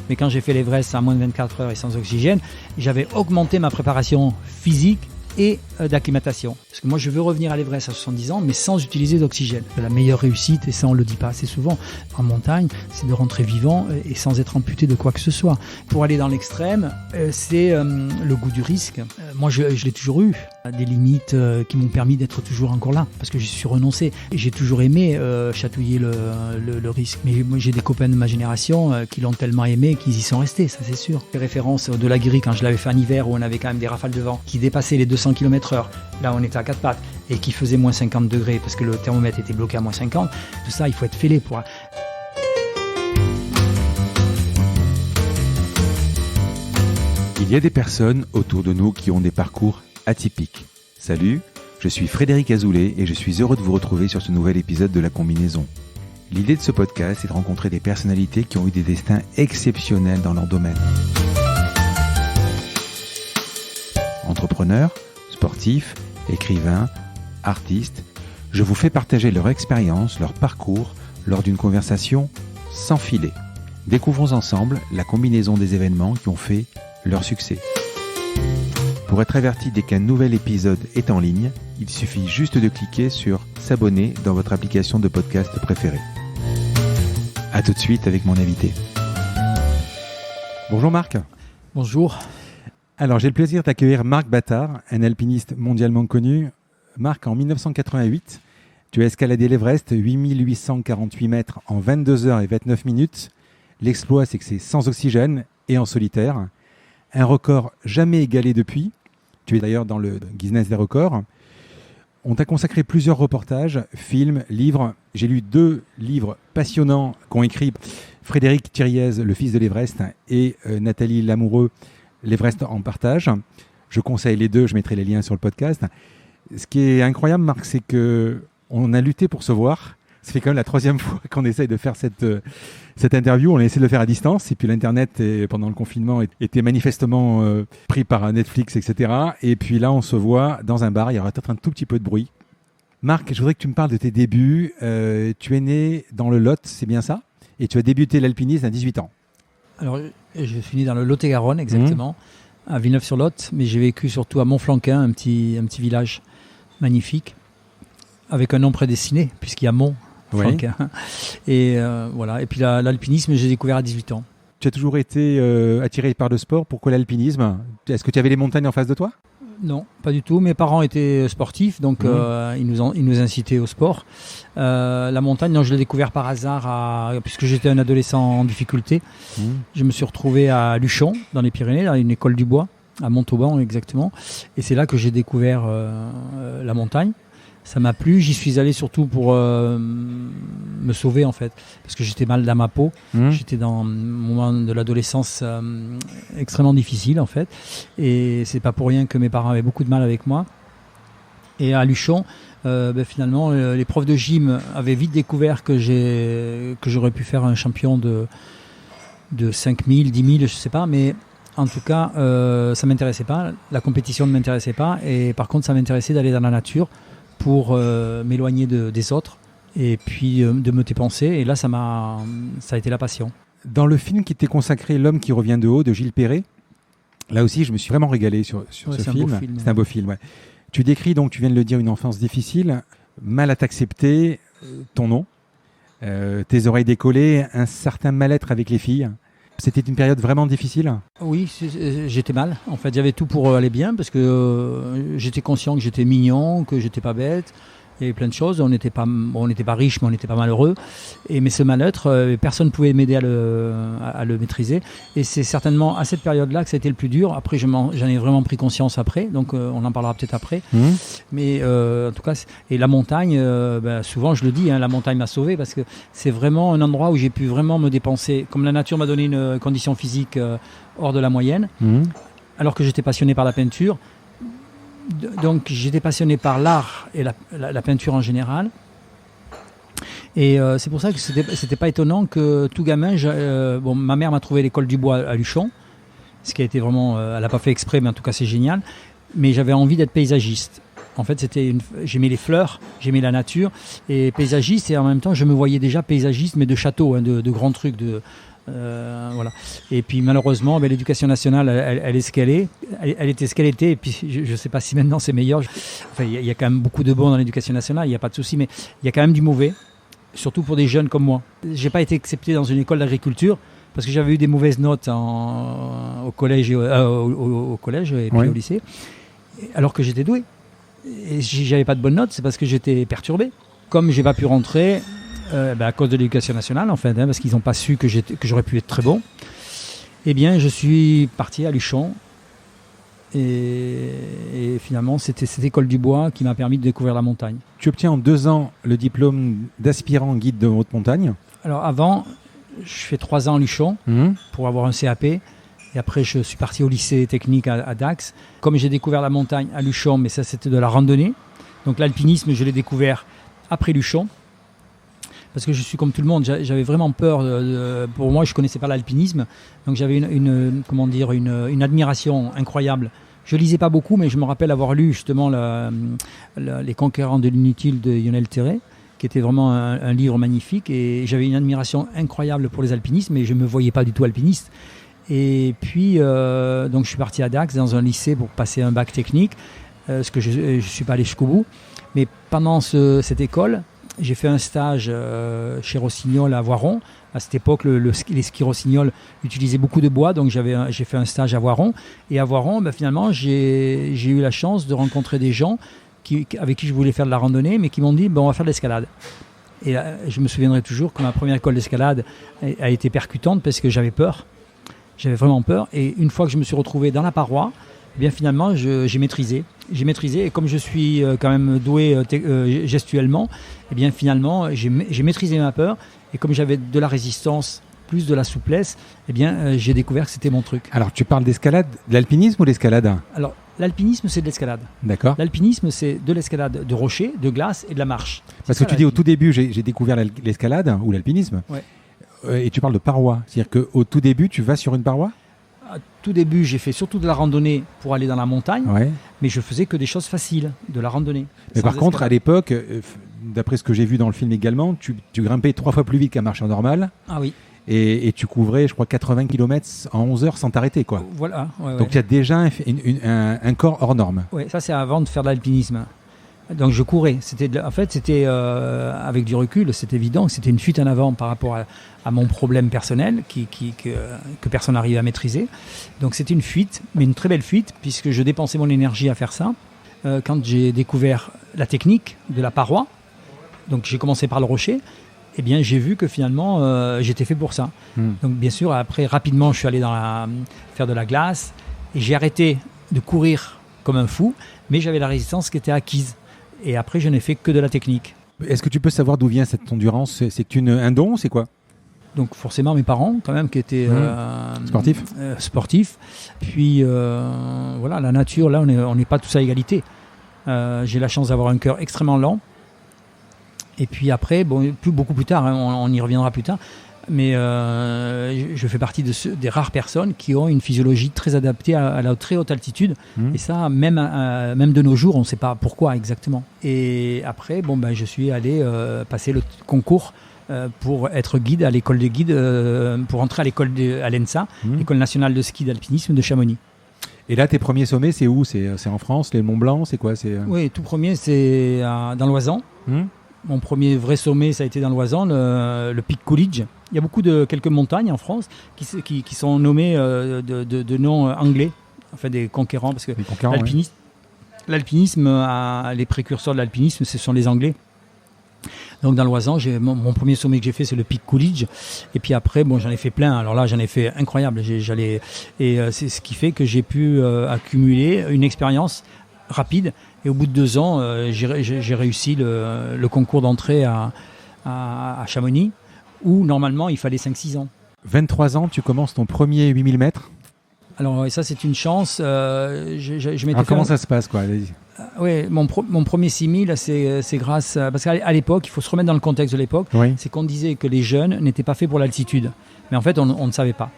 mais quand j'ai fait l'Everest à moins de 24 heures et sans oxygène, j'avais augmenté ma préparation physique et d'acclimatation. Parce que moi, je veux revenir à l'Everest à 70 ans, mais sans utiliser d'oxygène. La meilleure réussite, et ça on ne le dit pas assez souvent, en montagne, c'est de rentrer vivant et sans être amputé de quoi que ce soit. Pour aller dans l'extrême, c'est le goût du risque. Moi, je l'ai toujours eu. Des limites qui m'ont permis d'être toujours encore là, parce que j'y suis renoncé. Et j'ai toujours aimé chatouiller le risque. Mais moi, j'ai des copains de ma génération qui l'ont tellement aimé qu'ils y sont restés, ça c'est sûr. Les références de la grille, quand je l'avais fait en hiver, où on avait quand même des rafales de vent qui dépassaient les 200 km/h, là on était à 4 pattes, et qui faisait moins 50 degrés, parce que le thermomètre était bloqué à moins 50, tout ça, il faut être fêlé pour... Il y a des personnes autour de nous qui ont des parcours atypiques. Salut, je suis Frédéric Azoulay et je suis heureux de vous retrouver sur ce nouvel épisode de La Combinaison. L'idée de ce podcast est de rencontrer des personnalités qui ont eu des destins exceptionnels dans leur domaine. Entrepreneurs, sportifs, écrivains, artistes, je vous fais partager leur expérience, leur parcours lors d'une conversation sans filet. Découvrons ensemble la combinaison des événements qui ont fait leur succès. Pour être averti dès qu'un nouvel épisode est en ligne, il suffit juste de cliquer sur s'abonner dans votre application de podcast préférée. A tout de suite avec mon invité. Bonjour Marc. Bonjour. Alors j'ai le plaisir d'accueillir Marc Battard, un alpiniste mondialement connu. Marc, en 1988, tu as escaladé l'Everest, 8848 mètres en 22 heures et 29 minutes. L'exploit, c'est que c'est sans oxygène et en solitaire. Un record jamais égalé depuis. Tu es d'ailleurs dans le Guinness des records. On t'a consacré plusieurs reportages, films, livres. J'ai lu 2 livres passionnants qu'ont écrit Frédéric Thiriez, le fils de l'Everest, et Nathalie Lamoureux, l'Everest en partage. Je conseille les 2, je mettrai les liens sur le podcast. Ce qui est incroyable, Marc, c'est qu'on a lutté pour se voir. Ça fait quand même la 3e fois qu'on essaye de faire cette interview. On a essayé de le faire à distance. Et puis l'Internet, pendant le confinement, était manifestement pris par Netflix, etc. Et puis là, on se voit dans un bar. Il y aura peut-être un tout petit peu de bruit. Marc, je voudrais que tu me parles de tes débuts. Tu es né dans le Lot, c'est bien ça? Et tu as débuté l'alpinisme à 18 ans. Alors, je suis né dans le Lot-et-Garonne, exactement, à Villeneuve-sur-Lot. Mais j'ai vécu surtout à Montflanquin, un petit village magnifique, avec un nom prédestiné, puisqu'il y a Mont. Oui. Et voilà. Et puis l'alpinisme, j'ai découvert à 18 ans. Tu as toujours été attiré par le sport. Pourquoi l'alpinisme? Est-ce que tu avais les montagnes en face de toi? Non, pas du tout. Mes parents étaient sportifs, donc ils nous incitaient au sport. La montagne, non, je l'ai découvert par hasard, puisque j'étais un adolescent en difficulté. Je me suis retrouvé à Luchon, dans les Pyrénées, dans une école du bois, à Montauban exactement. Et c'est là que j'ai découvert la montagne. Ça m'a plu, j'y suis allé surtout pour me sauver en fait, parce que j'étais mal dans ma peau, j'étais dans un moment de l'adolescence extrêmement difficile en fait, et c'est pas pour rien que mes parents avaient beaucoup de mal avec moi. Et à Luchon, finalement, les profs de gym avaient vite découvert que j'aurais pu faire un champion de 5000, 10 000, je sais pas, mais en tout cas, ça m'intéressait pas, la compétition ne m'intéressait pas, et par contre ça m'intéressait d'aller dans la nature, pour m'éloigner des autres et puis de me dépenser. Et là, ça a été la passion. Dans le film qui t'est consacré, L'homme qui revient de haut, de Gilles Perret, là aussi, je me suis vraiment régalé sur ce film. C'est un beau film, ouais. Tu décris, donc, tu viens de le dire, une enfance difficile, mal à t'accepter, ton nom, tes oreilles décollées, un certain mal-être avec les filles. C'était une période vraiment difficile? Oui, j'étais mal. En fait, j'avais tout pour aller bien parce que j'étais conscient que j'étais mignon, que j'étais pas bête. Il y avait plein de choses. On n'était pas riche, mais on n'était pas malheureux. Mais ce mal-être, personne ne pouvait m'aider à le maîtriser. Et c'est certainement à cette période-là que ça a été le plus dur. Après, j'en ai vraiment pris conscience après. Donc, on en parlera peut-être après. Mais en tout cas, et la montagne, souvent je le dis, la montagne m'a sauvé parce que c'est vraiment un endroit où j'ai pu vraiment me dépenser. Comme la nature m'a donné une condition physique hors de la moyenne, alors que j'étais passionné par la peinture. Donc j'étais passionné par l'art et la peinture en général. Et c'est pour ça que c'était pas étonnant que tout gamin, ma mère m'a trouvé l'école du bois à Luchon, ce qui a été vraiment, elle n'a pas fait exprès, mais en tout cas c'est génial. Mais j'avais envie d'être paysagiste. En fait, j'aimais les fleurs, j'aimais la nature et paysagiste, et en même temps je me voyais déjà paysagiste, mais de château, de grands trucs, Voilà. Et puis malheureusement, l'éducation nationale, elle est ce qu'elle est. Elle était ce qu'elle était. Et puis je ne sais pas si maintenant c'est meilleur. Enfin, il y a quand même beaucoup de bon dans l'éducation nationale, il n'y a pas de souci, mais il y a quand même du mauvais, surtout pour des jeunes comme moi. J'ai pas été accepté dans une école d'agriculture parce que j'avais eu des mauvaises notes au collège et puis au lycée, alors que j'étais doué. Et si j'avais pas de bonnes notes, c'est parce que j'étais perturbé. Comme j'ai pas pu rentrer, à cause de l'éducation nationale, en fait, parce qu'ils n'ont pas su que j'aurais pu être très bon, eh bien, je suis parti à Luchon. Et finalement, c'était cette école du bois qui m'a permis de découvrir la montagne. Tu obtiens en 2 ans le diplôme d'aspirant guide de haute montagne. Alors avant, je fais 3 ans à Luchon pour avoir un CAP. Et après, je suis parti au lycée technique à Dax. Comme j'ai découvert la montagne à Luchon, mais ça, c'était de la randonnée. Donc l'alpinisme, je l'ai découvert après Luchon. Parce que je suis comme tout le monde, j'avais vraiment peur. Pour moi, je ne connaissais pas l'alpinisme. Donc j'avais une admiration incroyable. Je ne lisais pas beaucoup, mais je me rappelle avoir lu justement Les Conquérants de l'inutile de Lionel Terray, qui était vraiment un livre magnifique. Et j'avais une admiration incroyable pour les alpinistes, mais je ne me voyais pas du tout alpiniste. Et puis, donc je suis parti à Dax dans un lycée pour passer un bac technique, parce que je ne suis pas allé jusqu'au bout. Mais pendant cette école, j'ai fait un stage chez Rossignol à Voiron. À cette époque, les skis Rossignol utilisaient beaucoup de bois, donc j'ai fait un stage à Voiron. Et à Voiron, finalement, j'ai eu la chance de rencontrer des gens avec qui je voulais faire de la randonnée, mais qui m'ont dit on va faire de l'escalade. Et là, je me souviendrai toujours que ma première école d'escalade a été percutante parce que j'avais peur. J'avais vraiment peur. Et une fois que je me suis retrouvé dans la paroi, finalement, j'ai maîtrisé. Et comme je suis quand même doué gestuellement, finalement, j'ai maîtrisé ma peur. Et comme j'avais de la résistance, plus de la souplesse, j'ai découvert que c'était mon truc. Alors, tu parles d'escalade, de l'alpinisme ou d'escalade ? Alors, l'alpinisme, c'est de l'escalade. D'accord. L'alpinisme, c'est de l'escalade de rochers, de glace et de la marche. Parce que tu dis au tout début, j'ai découvert l'escalade ou l'alpinisme. Ouais. Et tu parles de paroi. C'est-à-dire qu'au tout début, tu vas sur une paroi ? À tout début, j'ai fait surtout de la randonnée pour aller dans la montagne, mais je faisais que des choses faciles, de la randonnée. Mais par contre, à l'époque, d'après ce que j'ai vu dans le film également, tu grimpais 3 fois plus vite qu'un marcheur normal. Ah oui. Et tu couvrais, je crois, 80 km en 11 heures sans t'arrêter, quoi. Voilà. Donc tu as déjà un corps hors norme. Oui, ça c'est avant de faire de l'alpinisme. Donc je courais. C'était avec du recul, c'est évident que c'était une fuite en avant par rapport à mon problème personnel que personne n'arrive à maîtriser. Donc c'était une fuite, mais une très belle fuite, puisque je dépensais mon énergie à faire ça. Quand j'ai découvert la technique de la paroi, donc j'ai commencé par le rocher, j'ai vu que finalement j'étais fait pour ça. Donc bien sûr, après rapidement je suis allé faire de la glace et j'ai arrêté de courir comme un fou, mais j'avais la résistance qui était acquise. Et après, je n'ai fait que de la technique. Est-ce que tu peux savoir d'où vient cette endurance ? C'est un don, c'est quoi ? Donc forcément mes parents quand même qui étaient sportifs. Puis voilà, la nature, là on n'est pas tous à égalité. J'ai la chance d'avoir un cœur extrêmement lent. Et puis après, beaucoup plus tard, on y reviendra plus tard, mais je fais partie des rares personnes qui ont une physiologie très adaptée à la très haute altitude. Et ça, même de nos jours, on ne sait pas pourquoi exactement. Et après, je suis allé passer le concours pour être guide à l'école de guide, pour entrer à l'ENSA, l'École nationale de ski d'alpinisme de Chamonix. Et là, tes premiers sommets, c'est où ? C'est en France, les Mont Blanc, c'est quoi ? Oui, tout premier, c'est dans l'Oisans. Mon premier vrai sommet, ça a été dans l'Oisans, le Pic Coolidge. Il y a quelques montagnes en France qui sont nommées de noms anglais, enfin des conquérants, parce que l'alpinisme, les précurseurs de l'alpinisme, ce sont les Anglais. Donc dans l'Oisans, mon premier sommet que j'ai fait, c'est le Pic Coolidge. Et puis après, j'en ai fait plein. Alors là, j'en ai fait incroyable. Et c'est ce qui fait que j'ai pu accumuler une expérience rapide. Et au bout de 2 ans, j'ai réussi le concours d'entrée à Chamonix, où normalement il fallait 5-6 ans. 23 ans, tu commences ton premier 8000 mètres. Alors ça c'est une chance. Comment ça se passe quoi ? Oui, mon premier 6000, c'est grâce parce qu'à l'époque, il faut se remettre dans le contexte de l'époque, c'est qu'on disait que les jeunes n'étaient pas faits pour l'altitude. Mais en fait, on ne savait pas.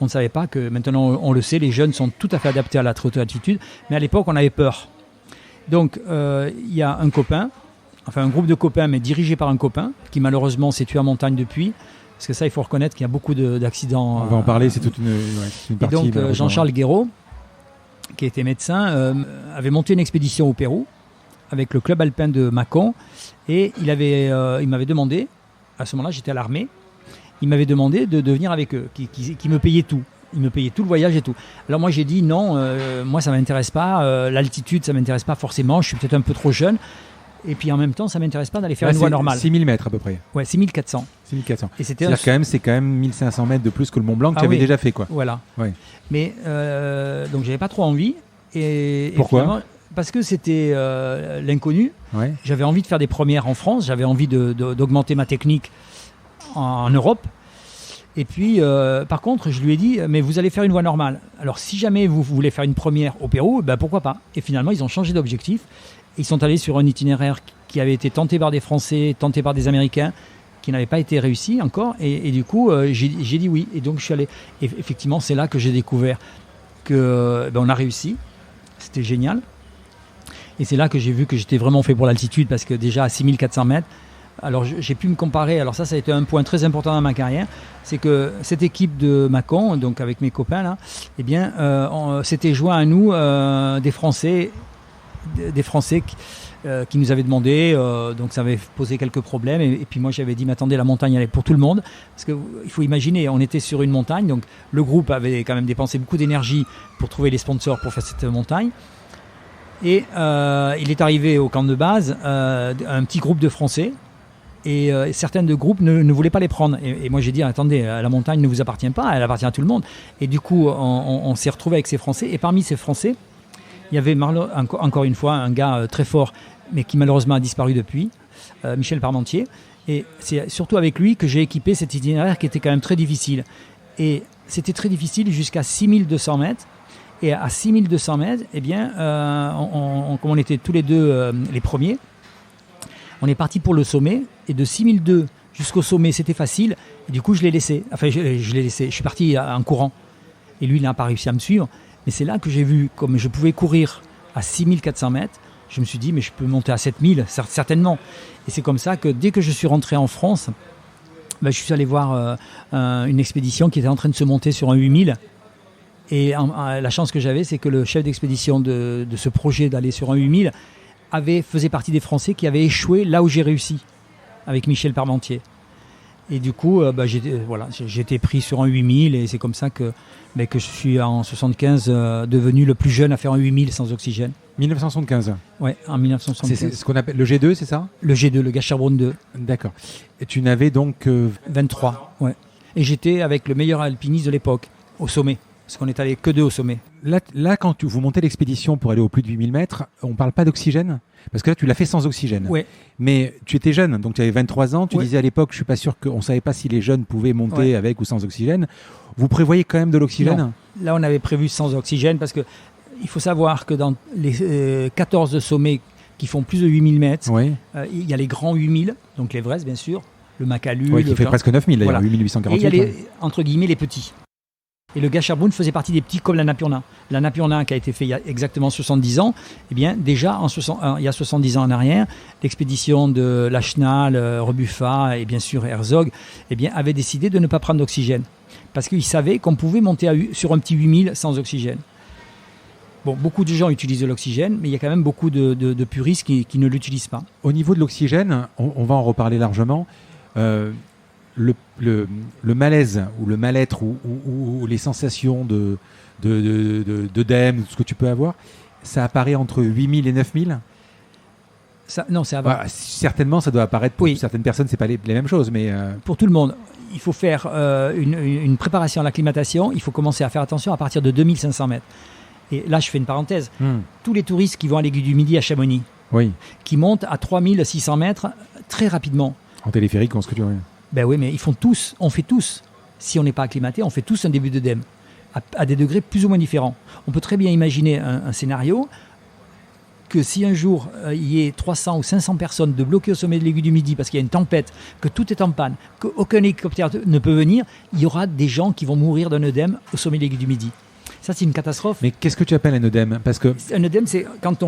On ne savait pas que maintenant on le sait, les jeunes sont tout à fait adaptés à la très haute altitude. Mais à l'époque, on avait peur. Donc il y a un groupe de copains, mais dirigé par un copain, qui malheureusement s'est tué en montagne depuis, Parce que ça, il faut reconnaître qu'il y a beaucoup d'accidents. On va en parler, c'est toute une partie. Et donc, Jean-Charles Guéraud, qui était médecin, avait monté une expédition au Pérou avec le club alpin de Mâcon. Et il m'avait demandé, à ce moment-là, j'étais à l'armée, il m'avait demandé de venir avec eux, qui me payait tout. Il me payait tout le voyage et tout. Alors moi, j'ai dit non, moi, ça ne m'intéresse pas. L'altitude, ça ne m'intéresse pas forcément. Je suis peut-être un peu trop jeune. Et puis en même temps, ça ne m'intéresse pas d'aller faire une voie normale. 6000 mètres à peu près. Ouais, 6400. 6400. Et c'est quand même 1500 mètres de plus que le Mont Blanc que tu avais déjà fait, quoi. Voilà. Ouais. Mais donc, j'avais pas trop envie. Pourquoi ? Parce que c'était l'inconnu. Ouais. J'avais envie de faire des premières en France. J'avais envie d'augmenter ma technique en Europe. Et puis, par contre, je lui ai dit, mais vous allez faire une voie normale. Alors, si jamais vous voulez faire une première au Pérou, ben pourquoi pas ? Et finalement, ils ont changé d'objectif. Ils sont allés sur un itinéraire qui avait été tenté par des Français, tenté par des Américains, qui n'avait pas été réussi encore. Et du coup, j'ai dit oui. Et donc, je suis allé. Et effectivement, c'est là que j'ai découvert qu'on a réussi. C'était génial. Et c'est là que j'ai vu que j'étais vraiment fait pour l'altitude, parce que déjà à 6400 mètres, alors j'ai pu me comparer. Alors ça a été un point très important dans ma carrière. C'est que cette équipe de Mâcon, donc avec mes copains là, eh bien, s'était joint à nous des Français qui nous avaient demandé, donc ça avait posé quelques problèmes, et puis moi j'avais dit mais attendez, la montagne elle est pour tout le monde, parce qu'il faut imaginer, on était sur une montagne, donc le groupe avait quand même dépensé beaucoup d'énergie pour trouver les sponsors pour faire cette montagne, et il est arrivé au camp de base un petit groupe de Français, et certains de groupes ne voulaient pas les prendre, et moi j'ai dit attendez, la montagne ne vous appartient pas, elle appartient à tout le monde, et du coup on s'est retrouvé avec ces Français, et parmi ces Français il y avait encore une fois un gars très fort, mais qui malheureusement a disparu depuis, Michel Parmentier. Et c'est surtout avec lui que j'ai équipé cet itinéraire qui était quand même très difficile. Et c'était très difficile jusqu'à 6200 mètres. Et à 6200 mètres, eh bien, comme on était tous les deux les premiers, on est parti pour le sommet. Et de 6002 jusqu'au sommet, c'était facile. Et du coup, je l'ai laissé. Enfin, je l'ai laissé. Je suis parti en courant. Et lui, il n'a pas réussi à me suivre. Mais c'est là que j'ai vu, comme je pouvais courir à 6400 mètres, je me suis dit, mais je peux monter à 7000, certainement. Et c'est comme ça que dès que je suis rentré en France, je suis allé voir une expédition qui était en train de se monter sur un 8000. Et la chance que j'avais, c'est que le chef d'expédition de ce projet d'aller sur un 8000 faisait partie des Français qui avaient échoué là où j'ai réussi, avec Michel Parmentier. Et du coup, j'ai été pris sur un 8000, et c'est comme ça que je suis en 75 devenu le plus jeune à faire un 8000 sans oxygène. 1975. Ouais, en 1975. C'est ce qu'on appelle le G2, c'est ça ? Le G2, le Gasherbrum 2. D'accord. Et tu n'avais donc 23, ouais. Et j'étais avec le meilleur alpiniste de l'époque, au sommet. Parce qu'on est allé que deux au sommet. Là, quand vous montez l'expédition pour aller au plus de 8000 mètres, on ne parle pas d'oxygène ? Parce que là, tu l'as fait sans oxygène. Ouais. Mais tu étais jeune, donc tu avais 23 ans. Tu ouais. disais à l'époque, je ne suis pas sûr qu'on ne savait pas si les jeunes pouvaient monter avec ou sans oxygène. Vous prévoyez quand même de l'oxygène ? Non. Là, on avait prévu sans oxygène, parce qu'il faut savoir que dans les 14 sommets qui font plus de 8000 mètres, il y a les grands 8000, donc l'Everest bien sûr, le Makalu. Qui fait presque 9000 d'ailleurs, 8848. Et il y a entre guillemets les petits. Et le Gasherbrum faisait partie des petits, comme la Napurna. La Napurna, qui a été faite il y a exactement 70 ans, eh bien, déjà, il y a 70 ans en arrière, l'expédition de Lachenal, Rebuffa et bien sûr Herzog, eh bien, avait décidé de ne pas prendre d'oxygène. Parce qu'ils savaient qu'on pouvait monter sur un petit 8000 sans oxygène. Bon, beaucoup de gens utilisent de l'oxygène, mais il y a quand même beaucoup de puristes qui ne l'utilisent pas. Au niveau de l'oxygène, on va en reparler largement. Le malaise ou le mal-être ou les sensations d'œdème, ce que tu peux avoir, ça apparaît entre 8000 et 9000 ? Non, c'est avant. Certainement, ça doit apparaître pour certaines personnes, c'est pas les mêmes choses, mais pour tout le monde, il faut faire une préparation à l'acclimatation. Il faut commencer à faire attention à partir de 2500 mètres. Et là, je fais une parenthèse. Tous les touristes qui vont à l'Aiguille du Midi à Chamonix, qui montent à 3600 mètres très rapidement. En téléphérique, on se dit. Ben oui, mais on fait tous. Si on n'est pas acclimaté, on fait tous un début d'œdème à des degrés plus ou moins différents. On peut très bien imaginer un scénario que si un jour il y ait 300 ou 500 personnes de bloquées au sommet de l'Aiguille du Midi parce qu'il y a une tempête, que tout est en panne, qu'aucun hélicoptère ne peut venir, il y aura des gens qui vont mourir d'un œdème au sommet de l'Aiguille du Midi. Ça, c'est une catastrophe. Mais qu'est-ce que tu appelles un œdème ? Parce que un œdème, c'est quand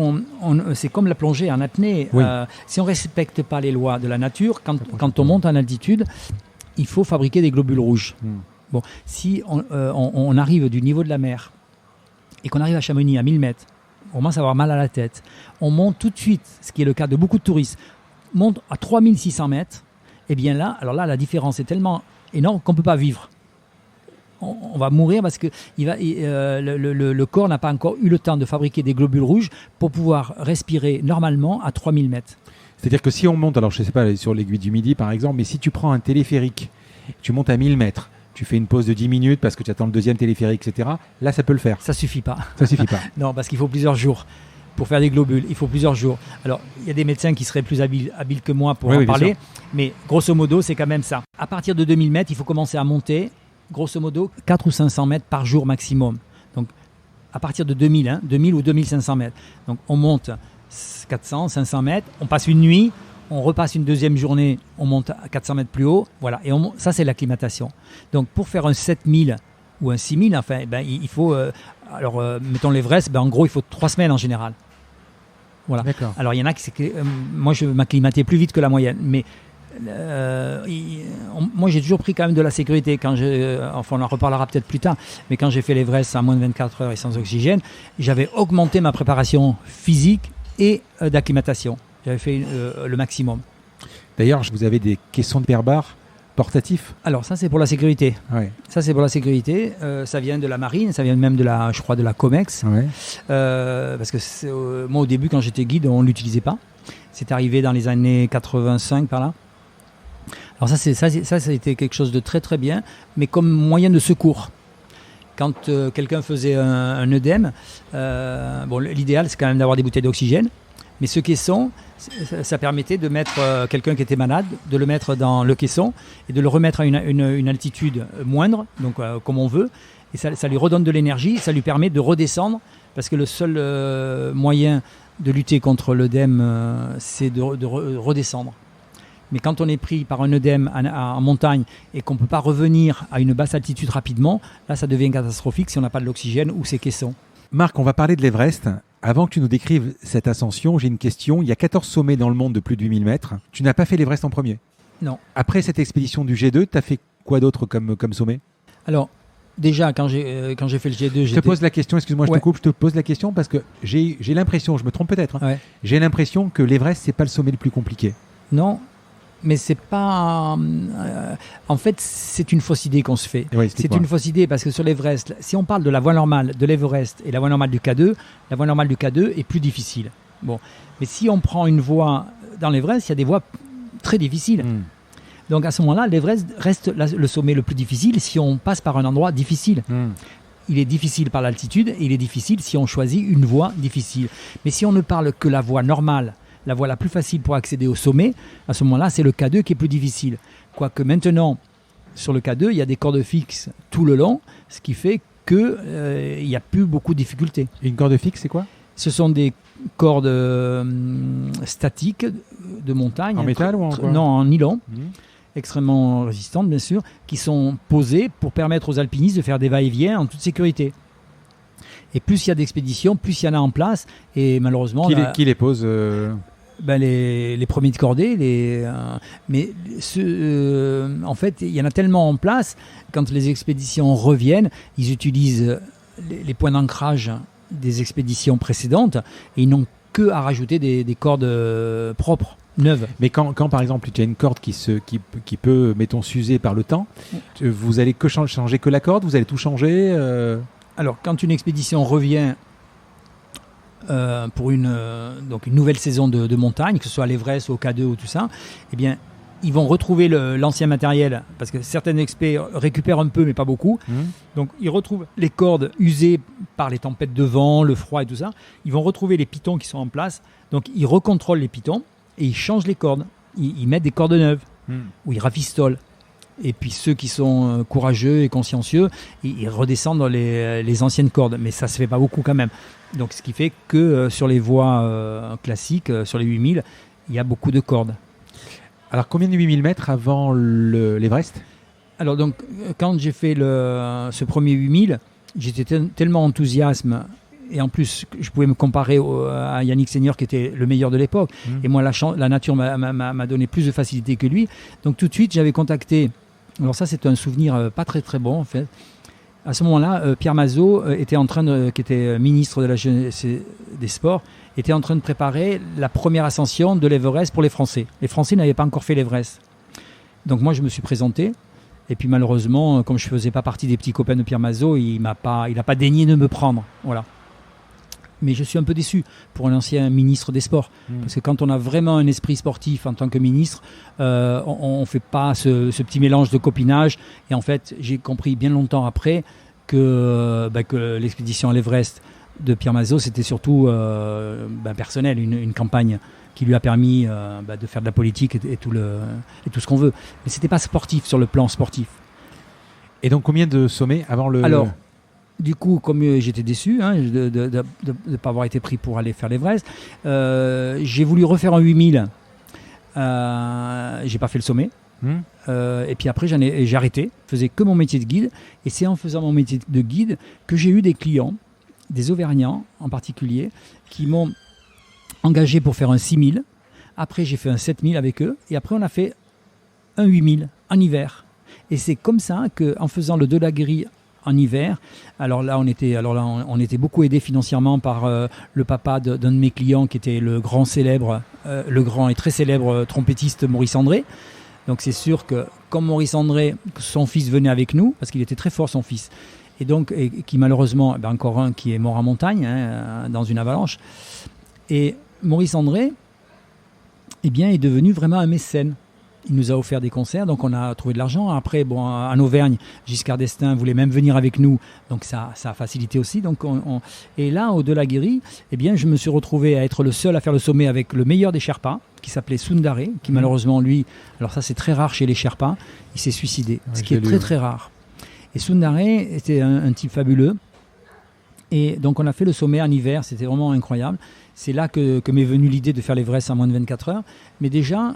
c'est comme la plongée en apnée. Si on ne respecte pas les lois de la nature, quand on monte en altitude, il faut fabriquer des globules rouges. Bon, si on arrive du niveau de la mer et qu'on arrive à Chamonix à 1000 mètres, on commence à avoir mal à la tête. On monte tout de suite, ce qui est le cas de beaucoup de touristes, monte à 3600 mètres. Et bien là, alors là, la différence est tellement énorme qu'on ne peut pas vivre. On va mourir parce que le corps n'a pas encore eu le temps de fabriquer des globules rouges pour pouvoir respirer normalement à 3000 mètres. C'est-à-dire que si on monte, alors je ne sais pas, sur l'aiguille du Midi par exemple, mais si tu prends un téléphérique, tu montes à 1000 mètres, tu fais une pause de 10 minutes parce que tu attends le deuxième téléphérique, etc. Là, ça peut le faire. Ça suffit pas. Ça suffit pas. Non, parce qu'il faut plusieurs jours. Pour faire des globules, il faut plusieurs jours. Alors, il y a des médecins qui seraient plus habiles que moi pour en parler, mais grosso modo, c'est quand même ça. À partir de 2000 mètres, il faut commencer à monter, grosso modo, 4 ou 500 mètres par jour maximum. Donc, à partir de 2000, 2000 ou 2500 mètres. Donc, on monte 400, 500 mètres, on passe une nuit, on repasse une deuxième journée, on monte à 400 mètres plus haut, voilà. Et ça, c'est l'acclimatation. Donc, pour faire un 7000 ou un 6000, enfin, il faut... mettons l'Everest, en gros, il faut 3 semaines en général. Voilà. D'accord. Alors, il y en a qui... moi, je m'acclimatais plus vite que la moyenne, mais... moi j'ai toujours pris quand même de la sécurité enfin on en reparlera peut-être plus tard, mais quand j'ai fait l'Everest à moins de 24 heures et sans oxygène, j'avais augmenté ma préparation physique et d'acclimatation. J'avais fait le maximum. D'ailleurs, vous avez des caissons de hyperbares portatifs. Alors ça c'est pour la sécurité. Ouais. Ça c'est pour la sécurité. Ça vient de la marine, ça vient même de la Comex. Ouais. Parce que moi au début quand j'étais guide on ne l'utilisait pas. C'est arrivé dans les années 85 par là. Alors ça a été quelque chose de très très bien, mais comme moyen de secours. Quand quelqu'un faisait un œdème, l'idéal c'est quand même d'avoir des bouteilles d'oxygène, mais ce caisson, ça permettait de mettre quelqu'un qui était malade, de le mettre dans le caisson et de le remettre à une altitude moindre, donc comme on veut, et ça lui redonne de l'énergie, ça lui permet de redescendre, parce que le seul moyen de lutter contre l'œdème, c'est de redescendre. Mais quand on est pris par un œdème en montagne et qu'on ne peut pas revenir à une basse altitude rapidement, là ça devient catastrophique si on n'a pas de l'oxygène ou ces caissons. Marc, on va parler de l'Everest. Avant que tu nous décrives cette ascension, j'ai une question. Il y a 14 sommets dans le monde de plus de 8000 mètres. Tu n'as pas fait l'Everest en premier ? Non. Après cette expédition du G2, tu as fait quoi d'autre comme sommet ? Alors, déjà, quand j'ai fait le G2... Je te pose la question, excuse-moi, je te coupe, je te pose la question parce que j'ai l'impression, je me trompe peut-être, j'ai l'impression que l'Everest, c'est pas le sommet le plus compliqué. Non, mais c'est pas... en fait, c'est une fausse idée qu'on se fait. Oui, c'est une fausse idée parce que sur l'Everest, si on parle de la voie normale de l'Everest et la voie normale du K2, la voie normale du K2 est plus difficile. Bon, mais si on prend une voie dans l'Everest, il y a des voies très difficiles. Donc à ce moment-là, l'Everest reste le sommet le plus difficile si on passe par un endroit difficile. Il est difficile par l'altitude et il est difficile si on choisit une voie difficile. Mais si on ne parle que la voie normale, la voie la plus facile pour accéder au sommet, à ce moment-là, c'est le K2 qui est plus difficile. Quoique maintenant, sur le K2, il y a des cordes fixes tout le long, ce qui fait qu'il n'y a plus beaucoup de difficultés. Et une corde fixe, c'est quoi ? Ce sont des cordes statiques de montagne. En métal ou en quoi ? Non, en nylon. Extrêmement résistantes, bien sûr, qui sont posées pour permettre aux alpinistes de faire des va-et-vient en toute sécurité. Et plus il y a d'expéditions, plus il y en a en place. Et malheureusement... Qui les pose les premiers de cordée. En fait, il y en a tellement en place, quand les expéditions reviennent, ils utilisent les points d'ancrage des expéditions précédentes et ils n'ont que à rajouter des cordes propres. Neuve. Mais quand par exemple tu as une corde qui peut, mettons, s'user par le temps, vous allez que changer que la corde, vous allez tout changer Alors quand une expédition revient pour une nouvelle saison de montagne, que ce soit à l'Everest ou au K2 ou tout ça, eh bien ils vont retrouver l'ancien matériel, parce que certaines expés récupèrent un peu mais pas beaucoup. Donc ils retrouvent les cordes usées par les tempêtes de vent, le froid et tout ça. Ils vont retrouver les pitons qui sont en place, donc ils recontrôlent les pitons et ils changent les cordes, ils mettent des cordes neuves ou ils rafistolent. Et puis ceux qui sont courageux et consciencieux, ils redescendent dans les anciennes cordes, mais ça se fait pas beaucoup quand même. Donc ce qui fait que sur les voies classiques, sur les 8000, il y a beaucoup de cordes. Alors combien de 8000 mètres avant l'Everest ? Alors donc quand j'ai fait ce premier 8000, j'étais tellement enthousiaste. Et en plus, je pouvais me comparer à Yannick Senior qui était le meilleur de l'époque. Et moi, la nature m'a donné plus de facilité que lui. Donc tout de suite, j'avais contacté Alors ça, c'est un souvenir pas très très bon en fait. À ce moment-là, Pierre Mazot qui était ministre de la Jeunesse et des Sports, était en train de préparer la première ascension de l'Everest pour les Français. Les Français n'avaient pas encore fait l'Everest. Donc moi, je me suis présenté. Et puis malheureusement, comme je ne faisais pas partie des petits copains de Pierre Mazot, il n'a pas daigné de me prendre. Voilà. Mais je suis un peu déçu pour un ancien ministre des Sports. Parce que quand on a vraiment un esprit sportif en tant que ministre, on ne fait pas ce petit mélange de copinage. Et en fait, j'ai compris bien longtemps après que l'expédition à l'Everest de Pierre Mazot, c'était surtout personnel, une campagne qui lui a permis de faire de la politique et tout ce qu'on veut. Mais ce n'était pas sportif sur le plan sportif. Et donc combien de sommets avant le... Alors, du coup, comme j'étais déçu de ne pas avoir été pris pour aller faire l'Everest, j'ai voulu refaire un 8000. J'ai pas fait le sommet. Et puis après, j'ai arrêté. Je faisais que mon métier de guide. Et c'est en faisant mon métier de guide que j'ai eu des clients, des Auvergnats en particulier, qui m'ont engagé pour faire un 6000. Après, j'ai fait un 7000 avec eux. Et après, on a fait un 8000 en hiver. Et c'est comme ça qu'en faisant le Delaguérie en hiver, alors là, on était beaucoup aidé financièrement par le papa d'un de mes clients qui était le grand et très célèbre trompettiste Maurice André. Donc c'est sûr que comme Maurice André, son fils venait avec nous, parce qu'il était très fort son fils, et qui malheureusement, encore un qui est mort en montagne, dans une avalanche. Et Maurice André, est devenu vraiment un mécène. Il nous a offert des concerts, donc on a trouvé de l'argent. Après, en Auvergne, Giscard d'Estaing voulait même venir avec nous, donc ça a facilité aussi. Donc et là, au Delaguérie, je me suis retrouvé à être le seul à faire le sommet avec le meilleur des Sherpas, qui s'appelait Sundaré, qui malheureusement, lui, alors ça c'est très rare chez les Sherpas, il s'est suicidé, ce qui est très très rare. Et Sundaré était un type fabuleux. Et donc on a fait le sommet en hiver, c'était vraiment incroyable. C'est là que m'est venue l'idée de faire l'Everest en moins de 24 heures. Mais déjà,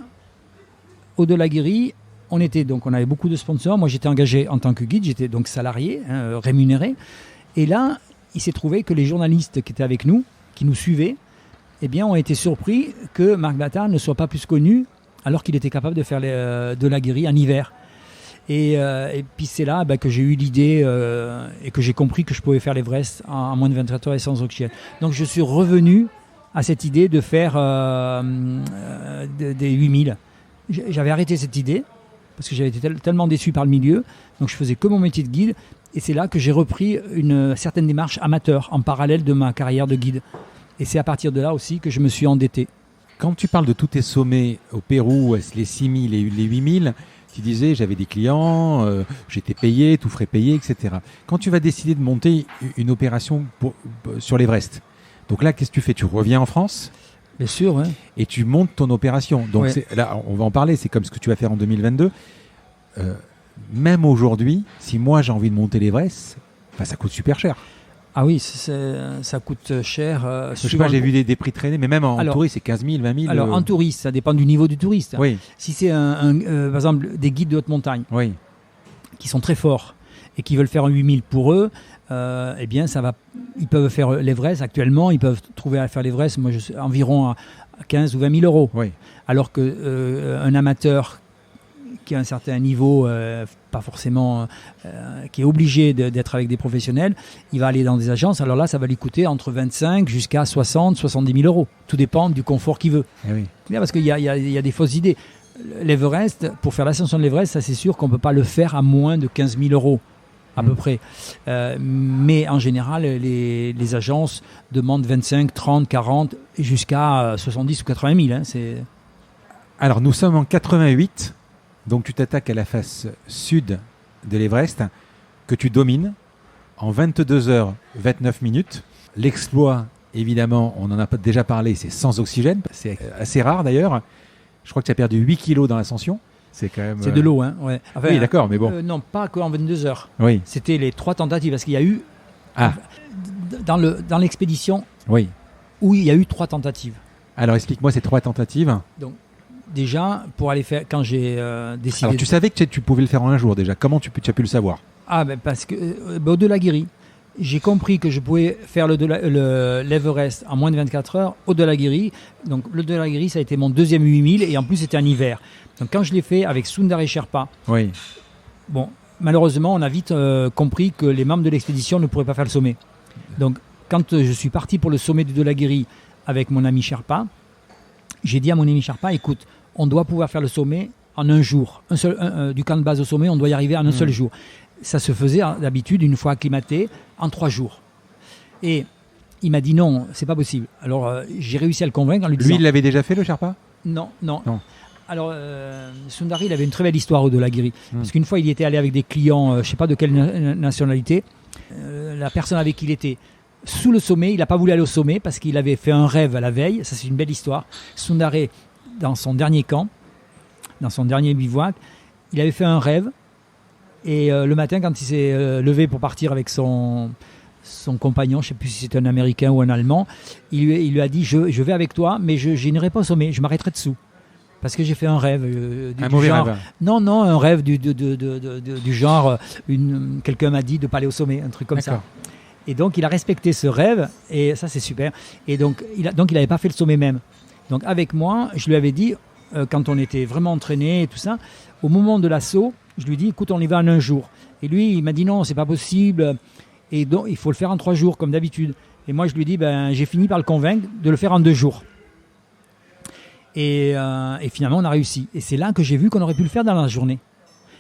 au Delaguérie, on avait beaucoup de sponsors. Moi, j'étais engagé en tant que guide, j'étais donc salarié, rémunéré. Et là, il s'est trouvé que les journalistes qui étaient avec nous, qui nous suivaient, ont été surpris que Marc Battard ne soit pas plus connu alors qu'il était capable de faire Delaguérie en hiver. Et puis c'est là que j'ai eu l'idée et que j'ai compris que je pouvais faire l'Everest en moins de 24 heures et sans oxygène. Donc je suis revenu à cette idée de faire des 8000. J'avais arrêté cette idée parce que j'avais été tellement déçu par le milieu, donc je faisais que mon métier de guide, et c'est là que j'ai repris une certaine démarche amateur en parallèle de ma carrière de guide. Et c'est à partir de là aussi que je me suis endetté. Quand tu parles de tous tes sommets au Pérou, les 6000 et les 8000, tu disais j'avais des clients, j'étais payé, tout frais payé, etc. Quand tu vas décider de monter une opération sur l'Everest, donc là qu'est-ce que tu fais? Tu reviens en France? Bien sûr, ouais. Et tu montes ton opération. Donc là, on va en parler, c'est comme ce que tu vas faire en 2022. Même aujourd'hui, si moi j'ai envie de monter l'Everest, ça coûte super cher. Ah oui, ça coûte cher. Je sais pas, j'ai vu des prix traîner, mais même en touriste, c'est 15 000, 20 000. Alors en touriste, ça dépend du niveau du touriste. Oui. Si c'est par exemple des guides de haute montagne, oui, qui sont très forts et qui veulent faire un 8000 pour eux, ils peuvent faire l'Everest. Actuellement, ils peuvent trouver à faire l'Everest, environ à 15 ou 20 000 euros. Oui. Alors qu'un amateur qui a un certain niveau, pas forcément, qui est obligé d'être avec des professionnels, il va aller dans des agences. Alors là, ça va lui coûter entre 25 jusqu'à 60, 70 000 euros. Tout dépend du confort qu'il veut. Eh oui. Parce qu'il y a des fausses idées. L'Everest, pour faire l'ascension de l'Everest, ça c'est sûr qu'on ne peut pas le faire à moins de 15 000 euros. À peu près. Mais en général, les agences demandent 25, 30, 40, jusqu'à 70 ou 80 000. Alors, nous sommes en 88, donc tu t'attaques à la face sud de l'Everest, que tu domines en 22 heures 29 minutes. L'exploit, évidemment, on en a déjà parlé, c'est sans oxygène. C'est assez rare d'ailleurs. Je crois que tu as perdu 8 kilos dans l'ascension. C'est quand même. C'est de l'eau, hein. Ouais. Enfin, oui, d'accord, mais bon. Non, pas qu'en 22 heures. Oui. C'était les 3 tentatives, parce qu'il y a eu. Dans l'expédition. Oui. Où il y a eu 3 tentatives. Alors, explique-moi ces 3 tentatives. Donc, déjà, pour aller faire. Quand j'ai décidé. Alors, tu savais que tu pouvais le faire en un jour déjà. Comment tu as pu le savoir? Parce que. Au Delaguérie, j'ai compris que je pouvais faire l'Everest en moins de 24 heures au Delaguérie. Donc, le Delaguérie, ça a été mon deuxième 8000, et en plus, c'était en hiver. Donc quand je l'ai fait avec Sundaré Sherpa, oui, Bon, malheureusement, on a vite compris que les membres de l'expédition ne pourraient pas faire le sommet. Donc, quand je suis parti pour le sommet de Dhaulagiri avec mon ami Sherpa, j'ai dit à mon ami Sherpa, écoute, on doit pouvoir faire le sommet en un jour. Du camp de base au sommet, on doit y arriver en un seul jour. Ça se faisait d'habitude, une fois acclimaté, en 3 jours. Et il m'a dit non, c'est pas possible. Alors, j'ai réussi à le convaincre en lui disant... Lui, il l'avait déjà fait, le Sherpa ? Non. Alors, Sundari, il avait une très belle histoire au Dhaulagiri. Parce qu'une fois, il y était allé avec des clients, je ne sais pas de quelle nationalité. La personne avec qui il était sous le sommet, il n'a pas voulu aller au sommet parce qu'il avait fait un rêve à la veille. Ça, c'est une belle histoire. Sundari, dans son dernier camp, dans son dernier bivouac, il avait fait un rêve. Et le matin, quand il s'est levé pour partir avec son compagnon, je ne sais plus si c'était un Américain ou un Allemand, il lui a dit je vais avec toi, mais je n'irai pas au sommet, je m'arrêterai dessous. Parce que j'ai fait un rêve. Un mauvais genre, rêve. Non, un rêve du genre, quelqu'un m'a dit de ne pas aller au sommet, un truc comme ça. Et donc, il a respecté ce rêve, et ça, c'est super. Et donc, il n'avait pas fait le sommet même. Donc, avec moi, je lui avais dit, quand on était vraiment entraînés et tout ça, au moment de l'assaut, je lui dis, écoute, on y va en un jour. Et lui, il m'a dit, non, c'est pas possible. Et donc, il faut le faire en 3 jours, comme d'habitude. Et moi, je lui dis, j'ai fini par le convaincre de le faire en 2 jours. Et finalement, on a réussi. Et c'est là que j'ai vu qu'on aurait pu le faire dans la journée.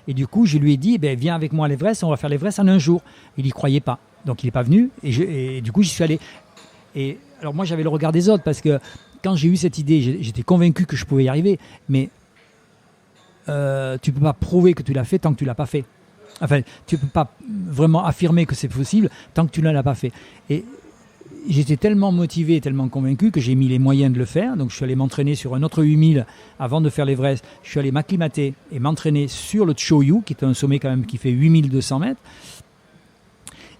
Et du coup, je lui ai dit, viens avec moi à l'Everest, on va faire l'Everest en un jour. Il n'y croyait pas. Donc, il n'est pas venu. Et du coup, j'y suis allé. Et alors, moi, j'avais le regard des autres parce que quand j'ai eu cette idée, j'étais convaincu que je pouvais y arriver. Mais tu ne peux pas prouver que tu l'as fait tant que tu ne l'as pas fait. Enfin, tu ne peux pas vraiment affirmer que c'est possible tant que tu ne l'as pas fait. Et j'étais tellement motivé, tellement convaincu que j'ai mis les moyens de le faire. Donc, je suis allé m'entraîner sur un autre 8000 avant de faire l'Everest. Je suis allé m'acclimater et m'entraîner sur le Choyu, qui est un sommet quand même qui fait 8200 mètres.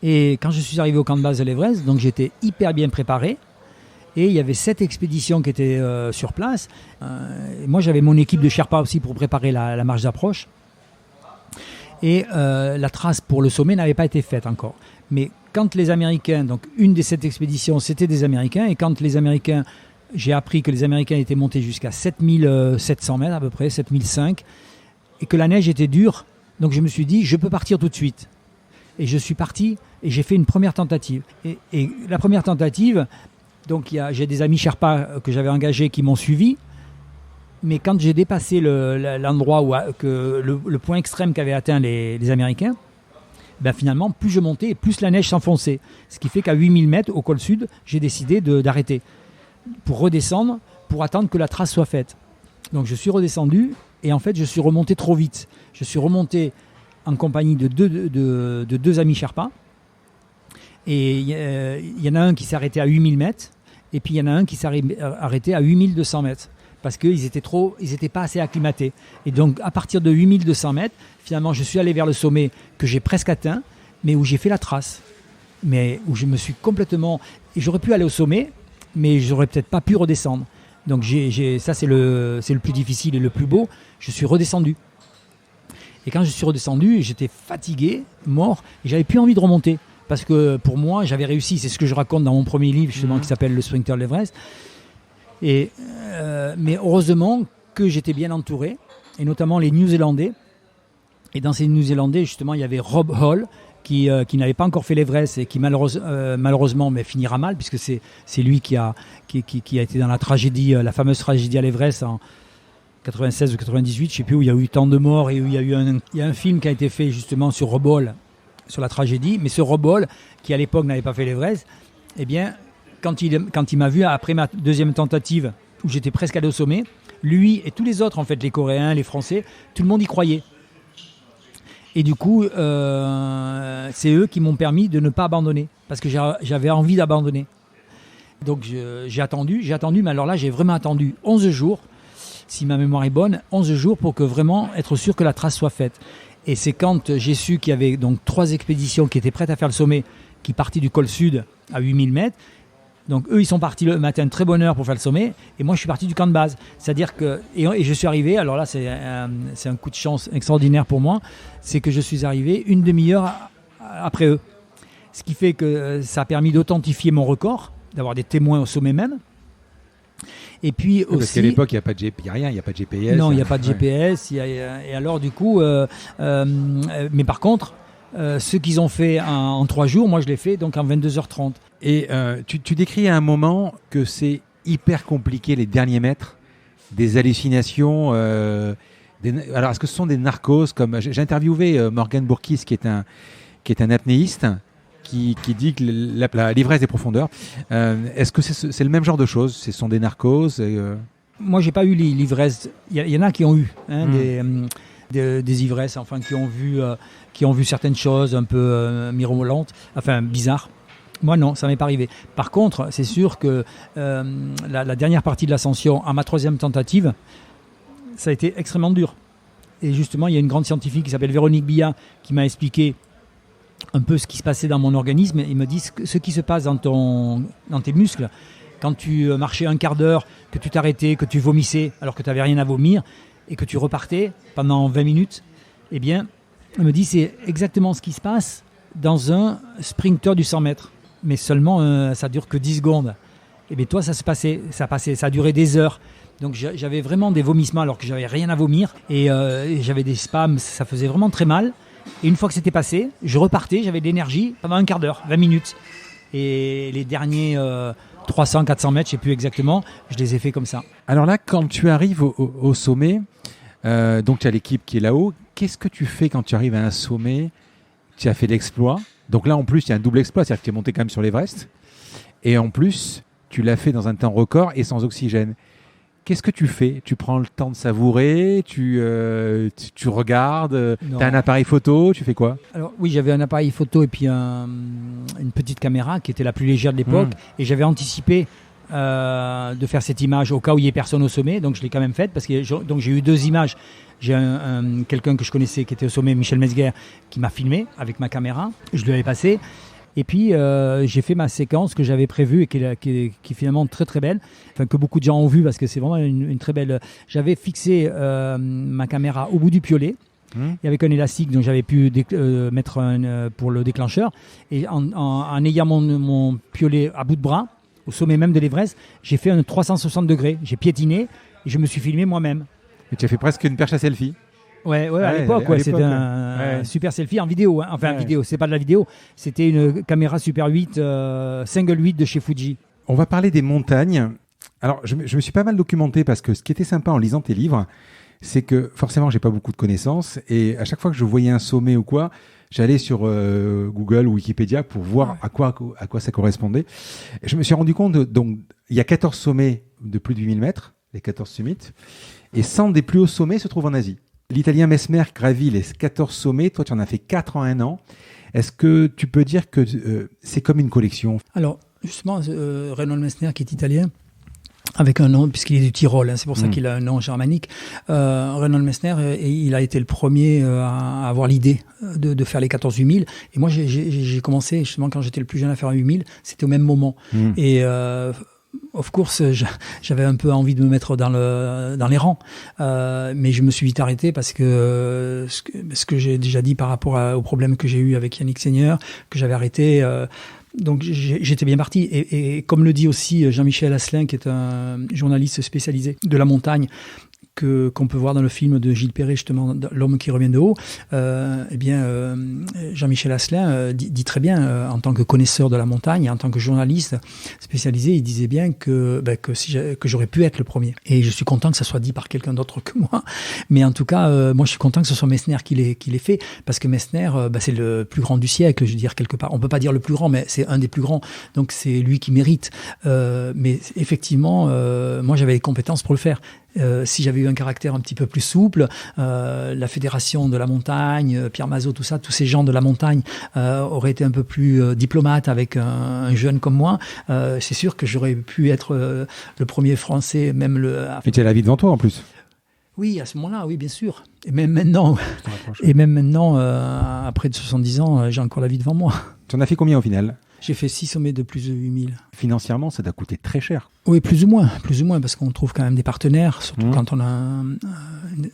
Et quand je suis arrivé au camp de base de l'Everest, donc j'étais hyper bien préparé. Et il y avait 7 expéditions qui étaient sur place. Et moi, j'avais mon équipe de Sherpa aussi pour préparer la marche d'approche. Et la trace pour le sommet n'avait pas été faite encore. Mais quand les Américains, donc une des 7 expéditions, c'était des Américains, et quand les Américains, j'ai appris que les Américains étaient montés jusqu'à 7700 mètres à peu près, 7005, et que la neige était dure, donc je me suis dit, je peux partir tout de suite. Et je suis parti, et j'ai fait une première tentative. Et la première tentative, donc j'ai des amis Sherpa que j'avais engagés qui m'ont suivi, mais quand j'ai dépassé l'endroit le point extrême qu'avaient atteint les Américains, finalement, plus je montais, plus la neige s'enfonçait. Ce qui fait qu'à 8000 mètres, au col sud, j'ai décidé d'arrêter pour redescendre, pour attendre que la trace soit faite. Donc je suis redescendu et en fait, je suis remonté trop vite. Je suis remonté en compagnie de deux amis Sherpa. Et il y en a un qui s'est arrêté à 8000 mètres et puis il y en a un qui s'est arrêté à 8200 mètres. Parce qu'ils étaient pas assez acclimatés. Et donc, à partir de 8200 mètres, finalement, je suis allé vers le sommet que j'ai presque atteint, mais où j'ai fait la trace. Mais où je me suis complètement... Et j'aurais pu aller au sommet, mais j'aurais peut-être pas pu redescendre. Donc, ça, c'est le plus difficile et le plus beau. Je suis redescendu. Et quand je suis redescendu, j'étais fatigué, mort, et j'avais plus envie de remonter. Parce que pour moi, j'avais réussi. C'est ce que je raconte dans mon premier livre, justement, qui s'appelle Le Sprinter de l'Everest. Mais heureusement que j'étais bien entouré, et notamment les New-Zélandais. Et dans ces New-Zélandais, justement, il y avait Rob Hall, qui n'avait pas encore fait l'Everest et qui malheureusement finira mal, puisque c'est lui qui a été dans la tragédie, la fameuse tragédie à l'Everest en 96 ou 98, je ne sais plus, où il y a eu tant de morts et où il y a un film qui a été fait justement sur Rob Hall, sur la tragédie. Mais ce Rob Hall, qui à l'époque n'avait pas fait l'Everest, eh bien, quand il m'a vu après ma deuxième tentative, où j'étais presque allé au sommet, lui et tous les autres, en fait, les Coréens, les Français, tout le monde y croyait. Et du coup, c'est eux qui m'ont permis de ne pas abandonner, parce que j'avais envie d'abandonner. Donc j'ai attendu, mais alors là, j'ai vraiment attendu 11 jours, si ma mémoire est bonne, 11 jours pour que vraiment être sûr que la trace soit faite. Et c'est quand j'ai su qu'il y avait donc 3 expéditions qui étaient prêtes à faire le sommet, qui partaient du col sud à 8000 mètres. Donc eux, ils sont partis le matin de très bonne heure pour faire le sommet, et moi je suis parti du camp de base. C'est-à-dire que, et je suis arrivé, alors là c'est un coup de chance extraordinaire pour moi, c'est que je suis arrivé une demi-heure après eux. Ce qui fait que ça a permis d'authentifier mon record, d'avoir des témoins au sommet même. Et puis Parce aussi, qu'à l'époque, il n'y a pas de rien, il n'y a pas de GPS. non, il n'y a pas de GPS. Et alors du coup, mais par contre, ce qu'ils ont fait en 3 jours, moi je l'ai fait donc en 22h30. Et tu décris à un moment que c'est hyper compliqué les derniers mètres, des hallucinations. Alors, est-ce que ce sont des narcoses comme j'ai interviewé Morgan Bourkis, qui est un apnéiste, qui dit que l'ivresse des profondeurs. Est-ce que c'est le même genre de choses? Ce sont des narcoses Moi, j'ai pas eu l'ivresse. Il y en a qui ont eu des ivresses, enfin qui ont vu certaines choses un peu mirobolantes, enfin bizarres. Moi, non, ça m'est pas arrivé. Par contre, c'est sûr que la dernière partie de l'ascension, à ma 3e tentative, ça a été extrêmement dur. Et justement, il y a une grande scientifique qui s'appelle Véronique Billat qui m'a expliqué un peu ce qui se passait dans mon organisme. Il me dit ce qui se passe dans tes muscles quand tu marchais un quart d'heure, que tu t'arrêtais, que tu vomissais alors que tu n'avais rien à vomir et que tu repartais pendant 20 minutes. Eh bien, il me dit c'est exactement ce qui se passe dans un sprinter du 100 mètres. Mais seulement, ça ne dure que 10 secondes. Et bien toi, ça a duré des heures. Donc j'avais vraiment des vomissements alors que j'avais rien à vomir. Et j'avais des spasmes, ça faisait vraiment très mal. Et une fois que c'était passé, je repartais, j'avais de l'énergie pendant un quart d'heure, 20 minutes. Et les derniers 300, 400 mètres, je ne sais plus exactement, je les ai fait comme ça. Alors là, quand tu arrives au sommet, donc tu as l'équipe qui est là-haut, qu'est-ce que tu fais quand tu arrives à un sommet? Tu as fait l'exploit. Donc là, en plus, il y a un double exploit, c'est-à-dire que tu es monté quand même sur l'Everest. Et en plus, tu l'as fait dans un temps record et sans oxygène. Qu'est-ce que tu fais? Tu prends le temps de savourer, tu regardes, tu as un appareil photo, tu fais quoi? Alors oui, j'avais un appareil photo et puis une petite caméra qui était la plus légère de l'époque. Et j'avais anticipé de faire cette image au cas où il n'y ait personne au sommet. Donc je l'ai quand même faite parce que j'ai eu 2 images. J'ai quelqu'un que je connaissais qui était au sommet, Michel Mesguer, qui m'a filmé avec ma caméra. Je lui avais passé. Et puis, j'ai fait ma séquence que j'avais prévue et qui est finalement très très belle, enfin, que beaucoup de gens ont vue parce que c'est vraiment une très belle... J'avais fixé ma caméra au bout du piolet, et avec un élastique, donc j'avais pu mettre pour le déclencheur. Et en ayant mon piolet à bout de bras, au sommet même de l'Everest, j'ai fait un 360 degrés. J'ai piétiné et je me suis filmé moi-même. Et tu as fait presque une perche à selfie. Ouais, à l'époque, c'était un super selfie en vidéo. Hein. Enfin, vidéo, c'est pas de la vidéo. C'était une caméra Super 8, Single 8 de chez Fuji. On va parler des montagnes. Alors, je me suis pas mal documenté parce que ce qui était sympa en lisant tes livres, c'est que forcément, j'ai pas beaucoup de connaissances. Et à chaque fois que je voyais un sommet ou quoi, j'allais sur Google ou Wikipédia pour voir à quoi ça correspondait. Et je me suis rendu compte, donc, il y a 14 sommets de plus de 8000 mètres, les 14 summits, et 100 des plus hauts sommets se trouvent en Asie. L'Italien Messmer gravit les 14 sommets. Toi, tu en as fait 4 en un an. Est-ce que tu peux dire que c'est comme une collection? Alors, justement, Reinhold Messner, qui est italien, avec un nom, puisqu'il est du Tyrol, hein, c'est pour ça qu'il a un nom germanique. Reinhold Messner, il a été le premier à avoir l'idée de faire les 14 8000. Et moi, j'ai commencé, justement, quand j'étais le plus jeune à faire 8000, c'était au même moment. Et... of course, j'avais un peu envie de me mettre dans les rangs, mais je me suis vite arrêté parce que ce que j'ai déjà dit par rapport au problème que j'ai eu avec Yannick Seigneur, que j'avais arrêté. Donc j'étais bien parti. Et comme le dit aussi Jean-Michel Asselin, qui est un journaliste spécialisé de la montagne, qu'on peut voir dans le film de Gilles Perret, justement, L'homme qui revient de haut, Jean-Michel Asselin dit très bien, en tant que connaisseur de la montagne, en tant que journaliste spécialisé, il disait bien que j'aurais pu être le premier. Et je suis content que ça soit dit par quelqu'un d'autre que moi. Mais en tout cas, moi je suis content que ce soit Messner qui l'ait fait, parce que Messner, c'est le plus grand du siècle, je veux dire, quelque part. On peut pas dire le plus grand, mais c'est un des plus grands. Donc c'est lui qui mérite. Mais effectivement, moi j'avais les compétences pour le faire. Si j'avais eu un caractère un petit peu plus souple, la Fédération de la montagne, Pierre Mazot, tout ça, tous ces gens de la montagne auraient été un peu plus diplomates avec un jeune comme moi. C'est sûr que j'aurais pu être le premier Français, même le... Mais tu as la vie devant toi en plus. Oui, à ce moment-là, oui, bien sûr. Et même maintenant, après de 70 ans, j'ai encore la vie devant moi. Tu en as fait combien au final? J'ai fait 6 sommets de plus de 8000. Financièrement, ça t'a coûté très cher. Oui, plus ou moins, parce qu'on trouve quand même des partenaires, surtout quand on a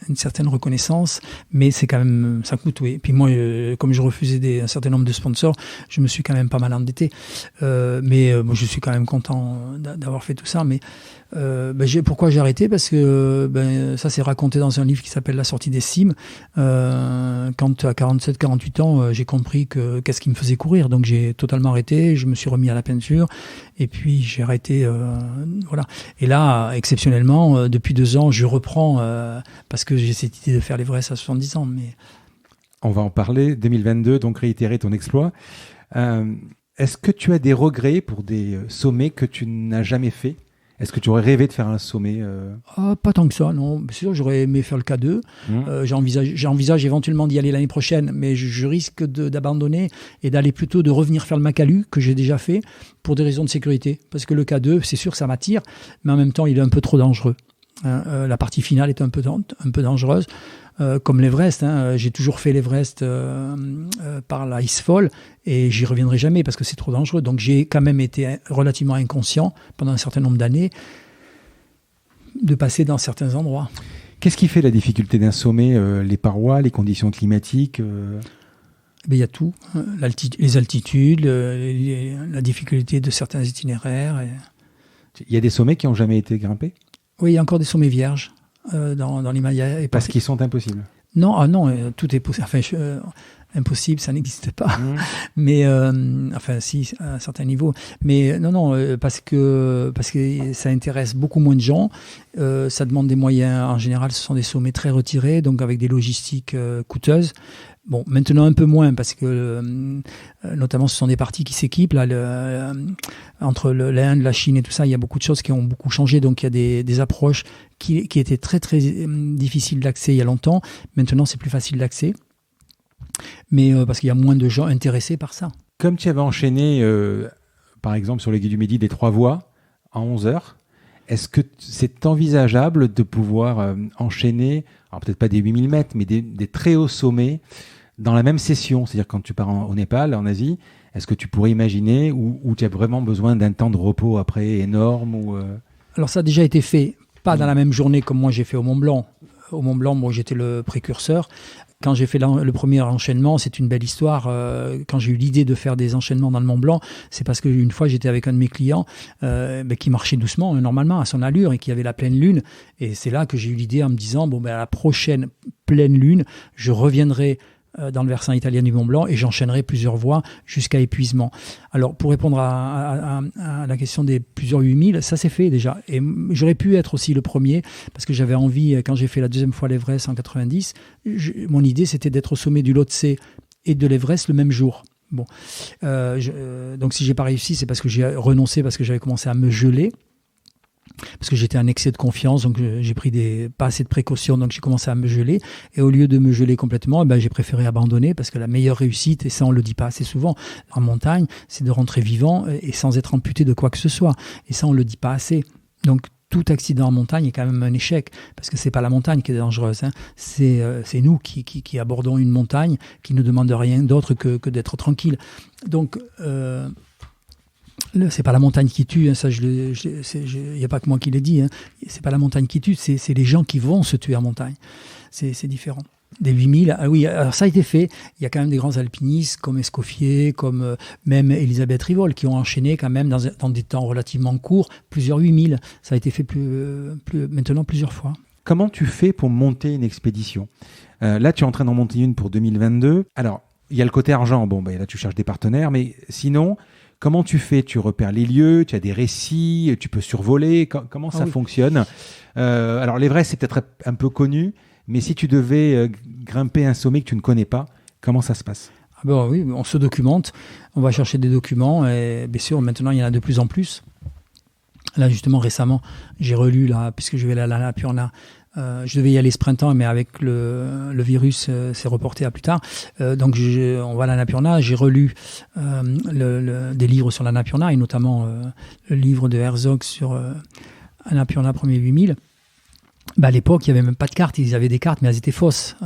une certaine reconnaissance, mais c'est quand même, ça coûte, oui. Et puis moi, comme je refusais un certain nombre de sponsors, je me suis quand même pas mal endetté. Mais moi, je suis quand même content d'avoir fait tout ça. Mais pourquoi j'ai arrêté? Parce que ça s'est raconté dans un livre qui s'appelle La sortie des cimes. Quand à 47-48 ans, j'ai compris qu'est-ce qui me faisait courir. Donc j'ai totalement arrêté, je me suis remis à la peinture, et puis j'ai arrêté. Voilà. Et là, exceptionnellement, depuis 2 ans, je reprends parce que j'ai cette idée de faire l'Everest à 70 ans. Mais... On va en parler. 2022, donc réitérer ton exploit. Est-ce que tu as des regrets pour des sommets que tu n'as jamais fait? Est-ce que tu aurais rêvé de faire un sommet Pas tant que ça, non. C'est sûr, j'aurais aimé faire le K2. J'envisage éventuellement d'y aller l'année prochaine, mais je risque d'abandonner et d'aller plutôt de revenir faire le Makalu, que j'ai déjà fait, pour des raisons de sécurité. Parce que le K2, c'est sûr, ça m'attire, mais en même temps, il est un peu trop dangereux. La partie finale est un peu dangereuse. Comme l'Everest, j'ai toujours fait l'Everest par la Icefall et j'y reviendrai jamais parce que c'est trop dangereux. Donc j'ai quand même été relativement inconscient pendant un certain nombre d'années de passer dans certains endroits. Qu'est-ce qui fait la difficulté d'un sommet? Les parois, les conditions climatiques Il y a tout, les altitudes, la difficulté de certains itinéraires. Il y a des sommets qui n'ont jamais été grimpés? Oui, il y a encore des sommets vierges. Dans l'Himalaya. Parce qu'ils sont impossibles. Non, tout est possible. Enfin, impossible, ça n'existe pas. Mais si, à un certain niveau. Mais non, parce que ça intéresse beaucoup moins de gens. Ça demande des moyens. En général, ce sont des sommets très retirés, donc avec des logistiques coûteuses. Bon, maintenant un peu moins parce que notamment ce sont des parties qui s'équipent là, entre l'Inde, la Chine et tout ça, il y a beaucoup de choses qui ont beaucoup changé, donc il y a des approches qui étaient très très difficiles d'accès il y a longtemps. Maintenant, c'est plus facile d'accès, mais parce qu'il y a moins de gens intéressés par ça. Comme tu avais enchaîné, par exemple sur le Guide du Midi, des 3 voies en 11 heures, est-ce que c'est envisageable de pouvoir enchaîner, alors peut-être pas des 8000 mètres, mais des très hauts sommets dans la même session? C'est-à-dire quand tu pars au Népal, en Asie, est-ce que tu pourrais imaginer où tu as vraiment besoin d'un temps de repos après énorme Alors ça a déjà été fait, pas dans la même journée comme moi j'ai fait au Mont Blanc. Au Mont Blanc, moi j'étais le précurseur. Quand j'ai fait le premier enchaînement, c'est une belle histoire. Quand j'ai eu l'idée de faire des enchaînements dans le Mont Blanc, c'est parce qu'une fois j'étais avec un de mes clients qui marchait doucement, normalement à son allure, et qui avait la pleine lune. Et c'est là que j'ai eu l'idée en me disant, à la prochaine pleine lune, je reviendrai dans le versant italien du Mont Blanc et j'enchaînerai plusieurs voies jusqu'à épuisement. Alors pour répondre à la question des plusieurs 8000, ça s'est fait déjà. Et j'aurais pu être aussi le premier parce que j'avais envie, quand j'ai fait la deuxième fois l'Everest en 90, mon idée c'était d'être au sommet du Lhotse et de l'Everest le même jour. Bon, donc si j'ai pas réussi, c'est parce que j'ai renoncé, parce que j'avais commencé à me geler. Parce que j'étais en excès de confiance, donc j'ai pris pas assez de précautions, donc j'ai commencé à me geler. Et au lieu de me geler complètement, j'ai préféré abandonner, parce que la meilleure réussite, et ça on le dit pas assez souvent en montagne, c'est de rentrer vivant et sans être amputé de quoi que ce soit. Et ça on le dit pas assez. Donc tout accident en montagne est quand même un échec, parce que c'est pas la montagne qui est dangereuse, c'est nous qui abordons une montagne qui ne demande rien d'autre que d'être tranquille. Donc c'est pas la montagne qui tue, ça il n'y a pas que moi qui l'ai dit, c'est pas la montagne qui tue, c'est les gens qui vont se tuer en montagne, c'est différent. Des 8000, oui, alors ça a été fait, il y a quand même des grands alpinistes comme Escoffier, comme même Elisabeth Rivol qui ont enchaîné quand même dans des temps relativement courts, plusieurs 8000, ça a été fait maintenant plusieurs fois. Comment tu fais pour monter une expédition? Là tu es en train d'en monter une pour 2022, alors il y a le côté argent, là tu cherches des partenaires, mais sinon... Comment tu fais? Tu repères les lieux, tu as des récits, tu peux survoler. Comment ça fonctionne? Alors l'Everest, c'est peut-être un peu connu, mais si tu devais grimper un sommet que tu ne connais pas, comment ça se passe? Oui, on se documente, on va chercher des documents, et bien sûr, maintenant, il y en a de plus en plus. Là, justement, récemment, j'ai relu, puisque je vais aller à l'Annapurna, je devais y aller ce printemps, mais avec le virus, c'est reporté à plus tard. Donc, on va à l'Annapurna. J'ai relu des livres sur l'Annapurna, et notamment le livre de Herzog sur Annapurna premier 8000. À l'époque, il n'y avait même pas de cartes. Ils avaient des cartes, mais elles étaient fausses.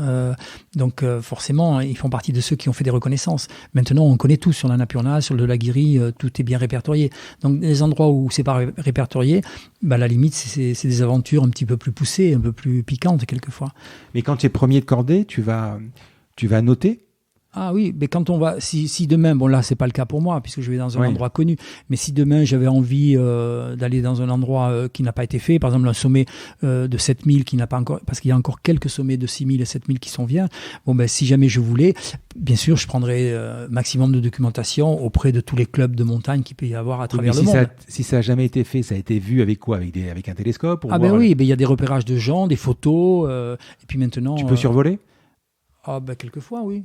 Donc, forcément, ils font partie de ceux qui ont fait des reconnaissances. Maintenant, on connaît tout sur l'Annapurna, sur le Laguiri, tout est bien répertorié. Donc, les endroits où c'est pas répertorié, à la limite, c'est des aventures un petit peu plus poussées, un peu plus piquantes, quelquefois. Mais quand tu es premier de cordée, tu vas noter? Ah oui, mais quand on va, si demain, bon là c'est pas le cas pour moi puisque je vais dans un endroit connu, mais si demain j'avais envie d'aller dans un endroit qui n'a pas été fait, par exemple un sommet de 7000 qui n'a pas encore, parce qu'il y a encore quelques sommets de 6000 et 7000 qui sont viens, si jamais je voulais, bien sûr je prendrais maximum de documentation auprès de tous les clubs de montagne qu'il peut y avoir à travers le monde. Si ça n'a jamais été fait, ça a été vu avec quoi? Avec un télescope pour voir... oui, il y a des repérages de gens, des photos, et puis maintenant... Tu peux survoler? Quelquefois, oui.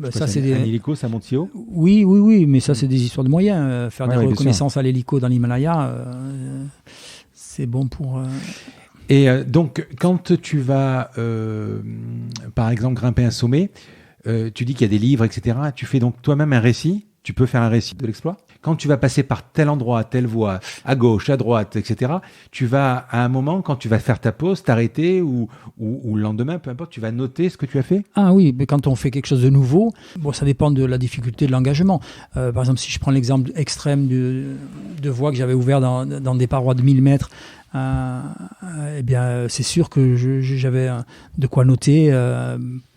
Ça, c'est un hélico, ça monte si haut? Oui, mais ça, c'est des histoires de moyens. Faire des reconnaissances à l'hélico dans l'Himalaya, c'est bon pour... Et donc, quand tu vas, par exemple, grimper un sommet, tu dis qu'il y a des livres, etc. Tu fais donc toi-même un récit. Tu peux faire un récit de l'exploit. Quand tu vas passer par tel endroit, telle voie, à gauche, à droite, etc., tu vas, à un moment, quand tu vas faire ta pause, t'arrêter ou le lendemain, peu importe, tu vas noter ce que tu as fait? Ah oui, mais quand on fait quelque chose de nouveau, ça dépend de la difficulté de l'engagement. Par exemple, si je prends l'exemple extrême de voies que j'avais ouvert dans des parois de 1000 mètres, c'est sûr que j'avais de quoi noter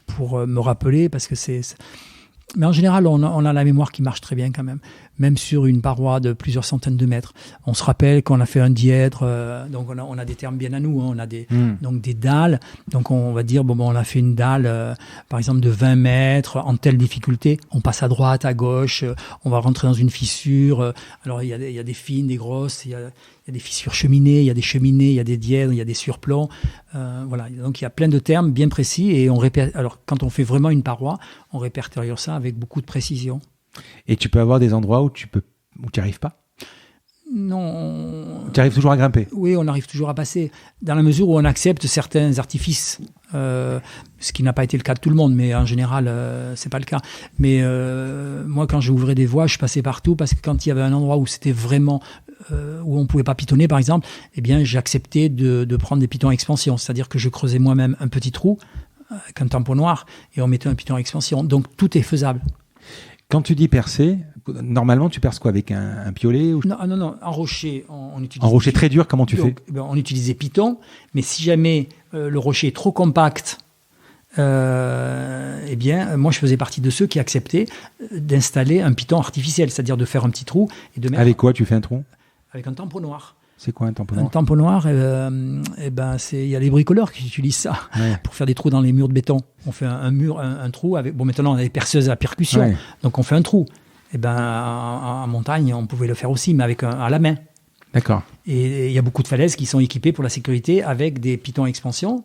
pour me rappeler, parce que Mais en général, on a la mémoire qui marche très bien quand même sur une paroi de plusieurs centaines de mètres. On se rappelle qu'on a fait un dièdre, donc on a des termes bien à nous, on a donc des dalles. Donc on va dire, on a fait une dalle, par exemple de 20 mètres, en telle difficulté. On passe à droite, à gauche, on va rentrer dans une fissure. Alors il y a des fines, des grosses, il y a des fissures cheminées, il y a des cheminées, il y a des dièdres, il y a des surplombs. Voilà. Donc il y a plein de termes bien précis et alors quand on fait vraiment une paroi, on répertorie ça avec beaucoup de précision. Et tu peux avoir des endroits où tu n'y arrives pas? Non. Tu arrives toujours à grimper? Oui, on arrive toujours à passer, dans la mesure où on accepte certains artifices, ce qui n'a pas été le cas de tout le monde, mais en général, c'est pas le cas. Mais moi, quand j'ouvrais des voies, je passais partout, parce que quand il y avait un endroit où c'était vraiment... où on pouvait pas pitonner, par exemple, j'acceptais de prendre des pitons à expansion, c'est-à-dire que je creusais moi-même un petit trou avec un tamponnoir et on mettait un piton à expansion. Donc tout est faisable. Quand tu dis percer, normalement tu perces quoi, avec un piolet ou... Non, en rocher, on utilise... En rocher très dur, comment tu fais? On utilisait piton, mais si jamais le rocher est trop compact, moi je faisais partie de ceux qui acceptaient d'installer un piton artificiel, c'est-à-dire de faire un petit trou et de mettre... Avec quoi tu fais un trou? Avec un tamponnoir. C'est quoi un tamponnoir? Un tamponnoir, il y a les bricoleurs qui utilisent ça pour faire des trous dans les murs de béton. On fait un trou avec. Bon, maintenant on a des perceuses à percussion, donc on fait un trou. En montagne, on pouvait le faire aussi, mais à la main. D'accord. Et il y a beaucoup de falaises qui sont équipées pour la sécurité avec des pitons à expansion.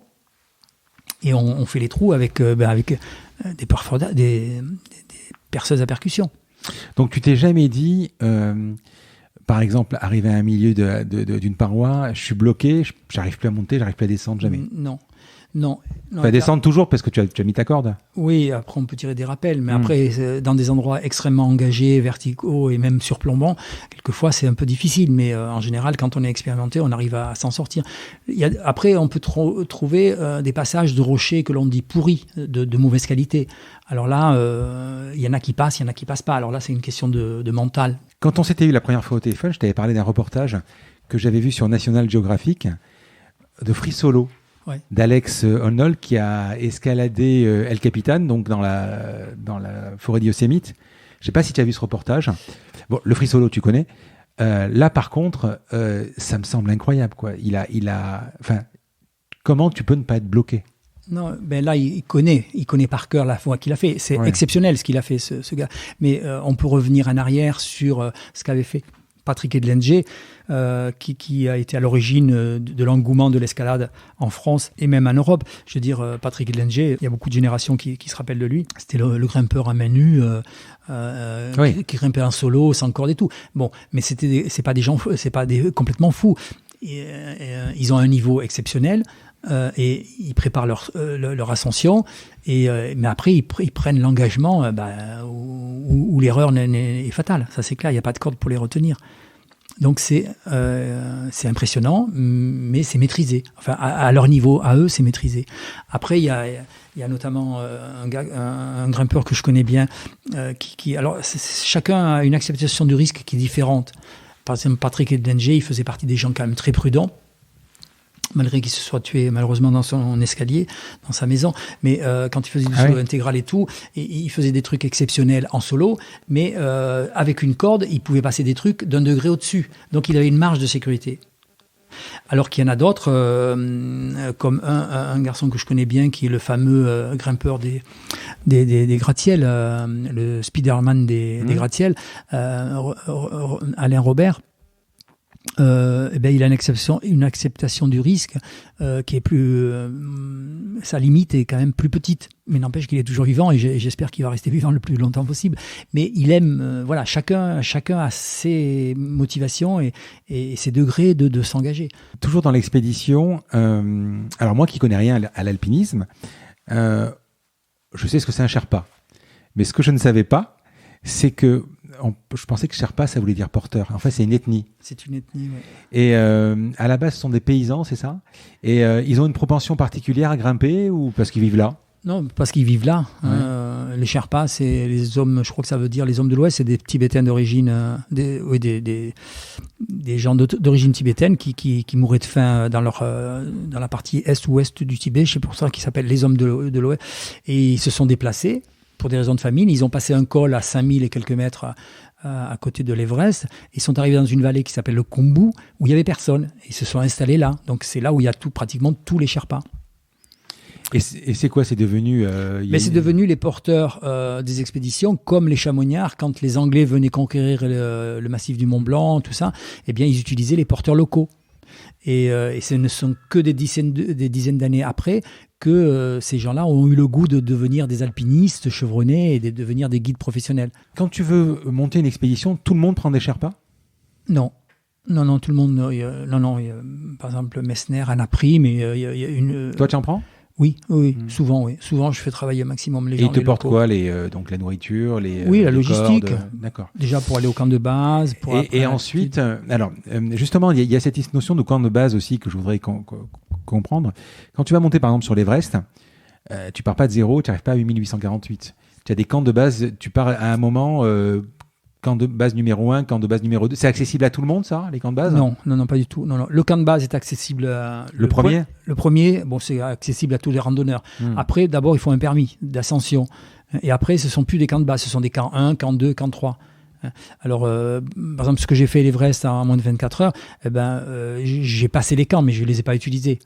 Et on fait les trous avec des perceuses à percussion. Donc tu t'es jamais dit. Par exemple, arriver à un milieu d'une paroi, je suis bloqué, j'arrive plus à monter, j'arrive plus à descendre, jamais. Non. Tu vas descendre toujours parce que tu as mis ta corde? Oui, après on peut tirer des rappels, mais après, dans des endroits extrêmement engagés, verticaux et même surplombants, quelquefois c'est un peu difficile, mais en général, quand on est expérimenté, on arrive à s'en sortir. Après, on peut trouver des passages de rochers que l'on dit pourris, de mauvaise qualité. Alors là, il y en a qui passent, il y en a qui passent pas. Alors là, c'est une question de mental. Quand on s'était eu la première fois au téléphone, je t'avais parlé d'un reportage que j'avais vu sur National Geographic de Free Solo, d'Alex Honnold, qui a escaladé El Capitan, donc dans la forêt d'Yosémite. Je ne sais pas si tu as vu ce reportage. Bon, le Free Solo, tu connais. Là, par contre, ça me semble incroyable, quoi. Comment tu peux ne pas être bloqué? Non, là, il connaît par cœur la voie qu'il a fait. C'est exceptionnel ce qu'il a fait, ce gars. Mais on peut revenir en arrière sur ce qu'avait fait Patrick Edlenge, qui a été à l'origine de l'engouement de l'escalade en France et même en Europe. Je veux dire, Patrick Edlenge, il y a beaucoup de générations qui se rappellent de lui. C'était le grimpeur à main nue, qui grimpait en solo, sans corde et tout. Bon, mais c'est pas des gens, c'est pas des complètement fous. Ils ont un niveau exceptionnel. Et ils préparent leur ascension, mais après ils prennent l'engagement où l'erreur est fatale. Ça c'est clair, il n'y a pas de corde pour les retenir. Donc c'est impressionnant, mais c'est maîtrisé. Enfin, à leur niveau, à eux, c'est maîtrisé. Après, il y a notamment un grimpeur que je connais bien, alors chacun a une acceptation du risque qui est différente. Par exemple, Patrick Edenger, il faisait partie des gens quand même très prudents, malgré qu'il se soit tué malheureusement dans son escalier, dans sa maison. Mais quand il faisait du solo intégral et tout, il faisait des trucs exceptionnels en solo, mais avec une corde, il pouvait passer des trucs d'un degré au-dessus. Donc il avait une marge de sécurité. Alors qu'il y en a d'autres, comme un garçon que je connais bien, qui est le fameux grimpeur des gratte-ciels, le Spider-Man des gratte-ciels, Alain Robert. Il a une acceptation du risque qui est plus... sa limite est quand même plus petite, mais n'empêche qu'il est toujours vivant et j'espère qu'il va rester vivant le plus longtemps possible. Mais il aime... chacun a ses motivations et ses degrés de s'engager. Toujours dans l'expédition, alors moi qui connais rien à l'alpinisme, je sais ce que c'est un Sherpa. Mais ce que je ne savais pas, c'est que je pensais que Sherpa, ça voulait dire porteur. En fait, c'est une ethnie. C'est une ethnie, oui. Et à la base, ce sont des paysans, c'est ça ? Et ils ont une propension particulière à grimper ou parce qu'ils vivent là ? Non, parce qu'ils vivent là. Ouais. Les Sherpas, c'est les hommes, je crois que ça veut dire les hommes de l'Ouest, c'est des Tibétains d'origine, des gens d'origine tibétaine qui mouraient de faim dans la partie est ou ouest du Tibet. C'est pour ça qu'ils s'appellent les hommes de l'Ouest. Et ils se sont déplacés pour des raisons de famine. Ils ont passé un col à 5000 et quelques mètres à côté de l'Everest. Ils sont arrivés dans une vallée qui s'appelle le Khumbu, où il n'y avait personne. Ils se sont installés là. Donc c'est là où il y a pratiquement tous les Sherpas. Et c'est quoi ? C'est devenu... c'est devenu les porteurs des expéditions, comme les chamoniards. Quand les Anglais venaient conquérir le massif du Mont Blanc, tout ça, eh bien, ils utilisaient les porteurs locaux. Et ce ne sont que des dizaines d'années après que ces gens-là ont eu le goût de devenir des alpinistes chevronnés et de devenir des guides professionnels. Quand tu veux monter une expédition, tout le monde prend des Sherpas ? Non, tout le monde... par exemple, Messner en a pris, mais il y a une... Toi, tu en prends ? Oui, souvent, oui. Souvent, je fais travailler au maximum les gens. Et ils te portent quoi ? Donc la nourriture, la logistique. Cordes, d'accord. Déjà pour aller au camp de base. Et ensuite, justement, il y a cette notion de camp de base aussi que je voudrais comprendre. Quand tu vas monter par exemple sur l'Everest, tu pars pas de zéro, tu n'arrives pas à 8848. Tu as des camps de base, tu pars à un moment... camp de base numéro 1, camp de base numéro 2. C'est accessible à tout le monde, ça, les camps de base ? Non, pas du tout. Non. Le camp de base est accessible à... Le premier ? Le premier, c'est accessible à tous les randonneurs. Après, d'abord, il faut un permis d'ascension. Et après, ce ne sont plus des camps de base. Ce sont des camps 1, camp 2, camp 3. Alors, par exemple, ce que j'ai fait à l'Everest en moins de 24 heures, j'ai passé les camps, mais je ne les ai pas utilisés.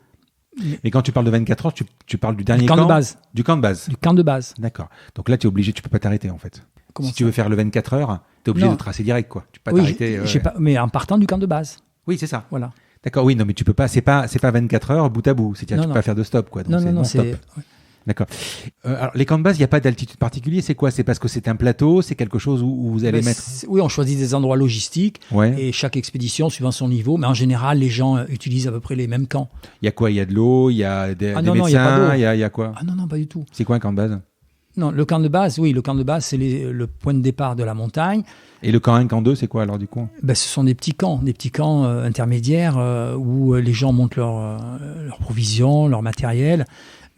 Mais quand tu parles de 24 heures, tu parles du dernier camp de base. Du camp de base. Du camp de base. D'accord. Donc là, tu es obligé, tu ne peux pas t'arrêter, en fait. Comment si tu veux faire le 24 heures, tu es obligé de tracer direct, quoi. Tu peux pas t'arrêter. Mais en partant du camp de base. Oui, c'est ça. Voilà. D'accord, oui, non, mais tu peux pas, c'est pas 24 heures bout à bout. C'est-à-dire, tu peux pas faire de stop, quoi. Donc non, stop. Ouais. D'accord. Alors, les camps de base, il n'y a pas d'altitude particulière. C'est quoi ? C'est parce que c'est un plateau, c'est quelque chose où vous allez mettre... Oui, on choisit des endroits logistiques. Ouais. Et chaque expédition, suivant son niveau. Mais en général, les gens utilisent à peu près les mêmes camps. Il y a quoi ? Il y a de l'eau, il y a des médecins, il y a quoi ? Ah non, pas du tout. C'est quoi un camp de base ? Non, le camp de base, c'est le point de départ de la montagne. Et le camp 1, camp 2, c'est quoi alors du coup ? Ce sont des petits camps intermédiaires où les gens montent leurs provisions, leur matériel.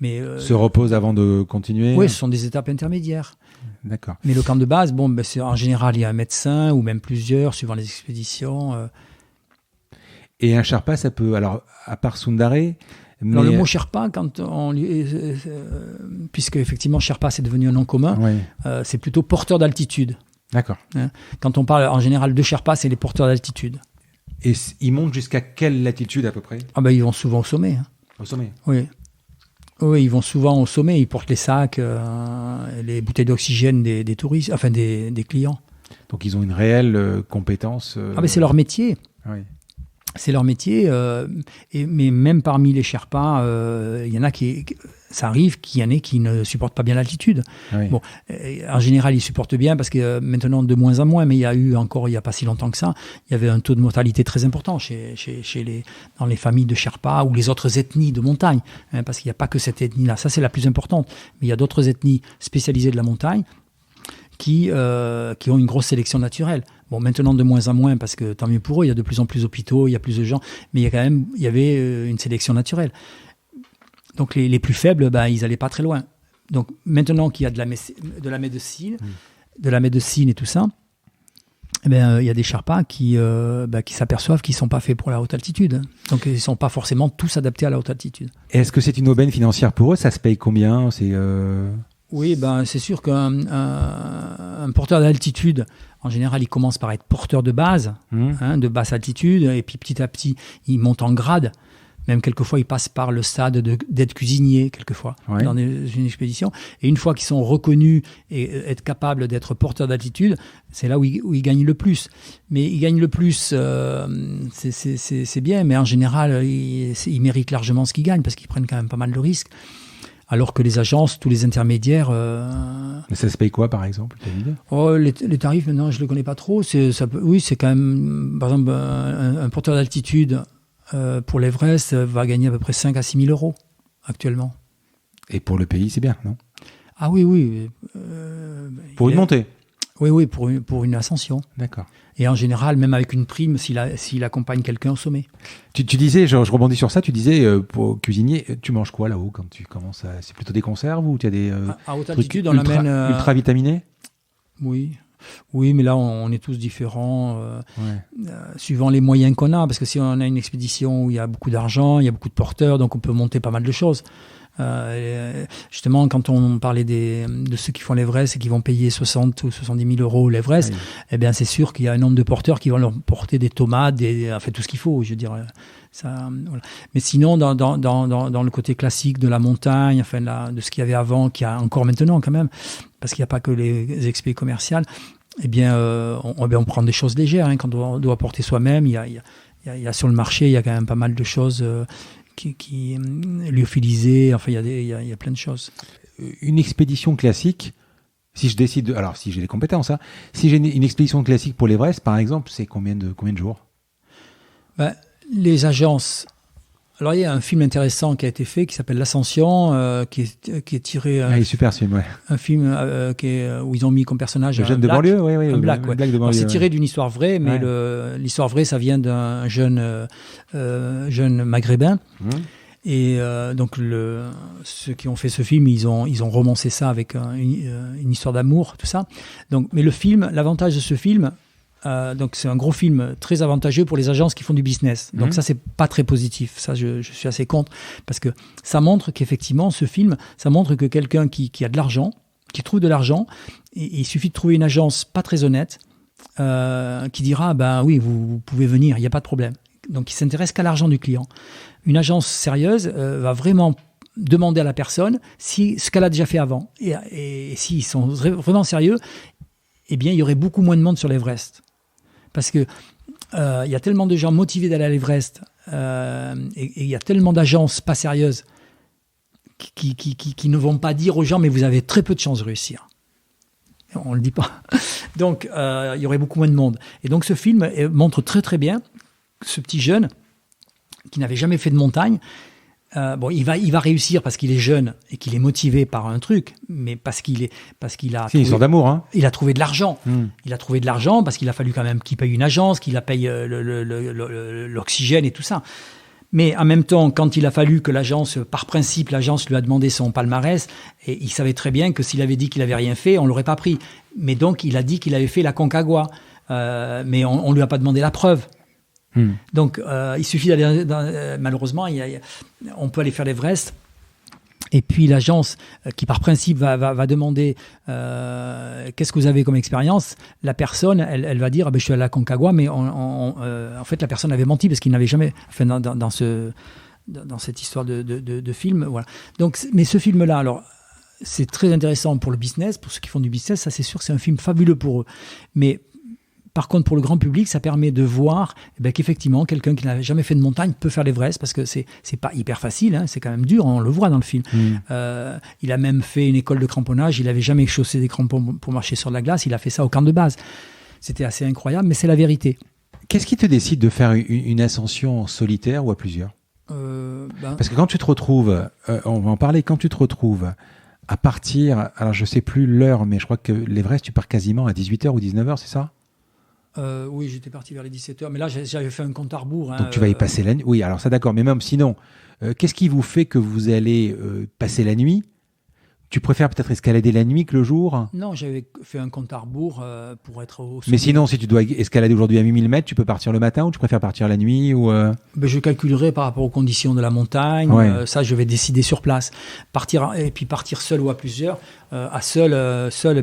Mais, se reposent avant de continuer ? Oui, ce sont des étapes intermédiaires. D'accord. Mais le camp de base, en général, il y a un médecin ou même plusieurs, suivant les expéditions. Et un Sherpa, ça peut, alors, à part Sundaré... Alors, le mot Sherpa, puisque effectivement Sherpa c'est devenu un nom commun, c'est plutôt porteur d'altitude. D'accord. Quand on parle en général de Sherpa, c'est les porteurs d'altitude. Et ils montent jusqu'à quelle latitude à peu près ? Ils vont souvent au sommet. Au sommet ? Oui, ils vont souvent au sommet. Ils portent les sacs, les bouteilles d'oxygène des touristes, enfin des clients. Donc ils ont une réelle compétence. C'est leur métier. Oui. C'est leur métier, mais même parmi les Sherpas, il y en a ça arrive qu'il y en ait qui ne supportent pas bien l'altitude. Oui. Bon, en général, ils supportent bien parce que maintenant de moins en moins, mais il y a eu encore il n'y a pas si longtemps que ça, il y avait un taux de mortalité très important dans les familles de Sherpas ou les autres ethnies de montagne, parce qu'il n'y a pas que cette ethnie-là. Ça, c'est la plus importante. Mais il y a d'autres ethnies spécialisées de la montagne qui ont une grosse sélection naturelle. Bon, maintenant de moins en moins, parce que tant mieux pour eux, il y a de plus en plus d'hôpitaux, il y a plus de gens, mais il y avait une sélection naturelle. Donc les plus faibles, ils n'allaient pas très loin. Donc maintenant qu'il y a de la médecine et tout ça, il y a des Sherpas qui s'aperçoivent qu'ils ne sont pas faits pour la haute altitude. Donc ils ne sont pas forcément tous adaptés à la haute altitude. Et est-ce que c'est une aubaine financière pour eux? Ça se paye combien? Oui, c'est sûr qu'un porteur d'altitude, en général, il commence par être porteur de base, de basse altitude, et puis petit à petit, il monte en grade. Même quelquefois, ils passent par le stade d'être cuisinier, quelquefois, dans une expédition. Et une fois qu'ils sont reconnus et être capables d'être porteurs d'altitude, c'est là où ils gagnent le plus. Mais ils gagnent le plus, c'est bien, mais en général, ils méritent largement ce qu'ils gagnent, parce qu'ils prennent quand même pas mal de risques. Alors que les agences, tous les intermédiaires... Mais ça se paye quoi, par exemple? Les tarifs, maintenant, je ne les connais pas trop. C'est quand même... Par exemple, un porteur d'altitude... pour l'Everest, va gagner à peu près 5 à 6 000 euros actuellement. Et pour le pays, c'est bien, non? Ah oui. Pour une montée? Oui, pour une ascension. D'accord. Et en général, même avec une prime, s'il accompagne quelqu'un au sommet. Tu disais, je rebondis sur ça, tu disais, pour cuisinier, tu manges quoi là-haut quand tu commences à... C'est plutôt des conserves ou tu as des à haute altitude, trucs ultra vitaminés? Oui, mais là, on est tous différents, suivant les moyens qu'on a. Parce que si on a une expédition où il y a beaucoup d'argent, il y a beaucoup de porteurs, donc on peut monter pas mal de choses. Justement, quand on parlait de ceux qui font l'Everest et qui vont payer 60 ou 70 000 euros l'Everest, eh bien, c'est sûr qu'il y a un nombre de porteurs qui vont leur porter des tomates, tout ce qu'il faut, je veux dire. Ça, voilà. Mais sinon, dans le côté classique de la montagne, de ce qu'il y avait avant, qu'il y a encore maintenant quand même, parce qu'il n'y a pas que les expés commerciales, eh bien, on prend des choses légères. Quand on doit porter soi-même, il y a sur le marché, il y a quand même pas mal de choses qui lyophilisées. Enfin, il y a plein de choses. Une expédition classique, si je décide, alors si j'ai les compétences, si j'ai une expédition classique pour l'Everest, par exemple, c'est combien de jours? Les agences. Alors, il y a un film intéressant qui a été fait qui s'appelle L'Ascension, qui est tiré. Il est super ce film, ouais. Un film où ils ont mis comme personnage. Le jeune de banlieue, oui. Un black, ouais. Black de banlieue, c'est tiré d'une histoire vraie, mais l'histoire vraie, ça vient d'un jeune maghrébin. Et donc, ceux qui ont fait ce film, ils ont romancé ça avec une histoire d'amour, tout ça. Donc, mais l'avantage de ce film, donc c'est un gros film très avantageux pour les agences qui font du business. Donc ça, c'est pas très positif. Ça, je suis assez contre, parce que ça montre qu'effectivement, ce film, ça montre que quelqu'un qui a de l'argent, qui trouve de l'argent, et il suffit de trouver une agence pas très honnête qui dira, oui, vous pouvez venir, il n'y a pas de problème. Donc il s'intéresse qu'à l'argent du client. Une agence sérieuse va vraiment demander à la personne ce qu'elle a déjà fait avant. Et s'ils sont vraiment sérieux, eh bien, il y aurait beaucoup moins de monde sur l'Everest. Parce que il y a tellement de gens motivés d'aller à l'Everest et il y a tellement d'agences pas sérieuses qui ne vont pas dire aux gens, mais vous avez très peu de chances de réussir. On ne le dit pas. Donc, il y aurait beaucoup moins de monde. Et donc, ce film montre très très bien ce petit jeune qui n'avait jamais fait de montagne. Il va réussir parce qu'il est jeune et qu'il est motivé par un truc, mais parce qu'il a c'est une histoire d'amour, il a trouvé de l'argent. Il a trouvé de l'argent parce qu'il a fallu quand même qu'il paye une agence, qu'il a payé l'oxygène et tout ça. Mais en même temps, quand il a fallu que l'agence, par principe, l'agence lui a demandé son palmarès, et il savait très bien que s'il avait dit qu'il avait rien fait, on l'aurait pas pris. Mais donc, il a dit qu'il avait fait la Concagua, mais on lui a pas demandé la preuve. Donc, il suffit d'aller malheureusement, on peut aller faire l'Everest. Et puis l'agence, qui par principe va demander qu'est-ce que vous avez comme expérience, la personne, elle va dire je suis à la Concagua, mais en fait la personne avait menti parce qu'il n'avait jamais, dans cette histoire de film, voilà. Donc, mais ce film-là, alors c'est très intéressant pour le business, pour ceux qui font du business, ça c'est sûr, c'est un film fabuleux pour eux. Mais par contre, pour le grand public, ça permet de voir qu'effectivement, quelqu'un qui n'avait jamais fait de montagne peut faire l'Everest, parce que c'est pas hyper facile, c'est quand même dur, on le voit dans le film. Il a même fait une école de cramponnage, il n'avait jamais chaussé des crampons pour marcher sur la glace, il a fait ça au camp de base. C'était assez incroyable, mais c'est la vérité. Qu'est-ce qui te décide de faire une ascension solitaire ou à plusieurs? Parce que quand tu te retrouves, on va en parler, quand tu te retrouves à partir, alors je sais plus l'heure, mais je crois que l'Everest, tu pars quasiment à 18h ou 19h, c'est ça? Oui, j'étais parti vers les 17h, mais là j'avais fait un compte à rebours. Donc tu vas y passer la nuit. Oui, alors ça d'accord, mais même sinon, qu'est-ce qui vous fait que vous allez passer la nuit? Tu préfères peut-être escalader la nuit que le jour? Non, j'avais fait un compte à rebours pour être au sommet. Mais sinon, si tu dois escalader aujourd'hui à 8000 mètres, tu peux partir le matin ou tu préfères partir la nuit ou Je calculerai par rapport aux conditions de la montagne. Ouais. Ça, je vais décider sur place. Partir seul ou à plusieurs. À seul,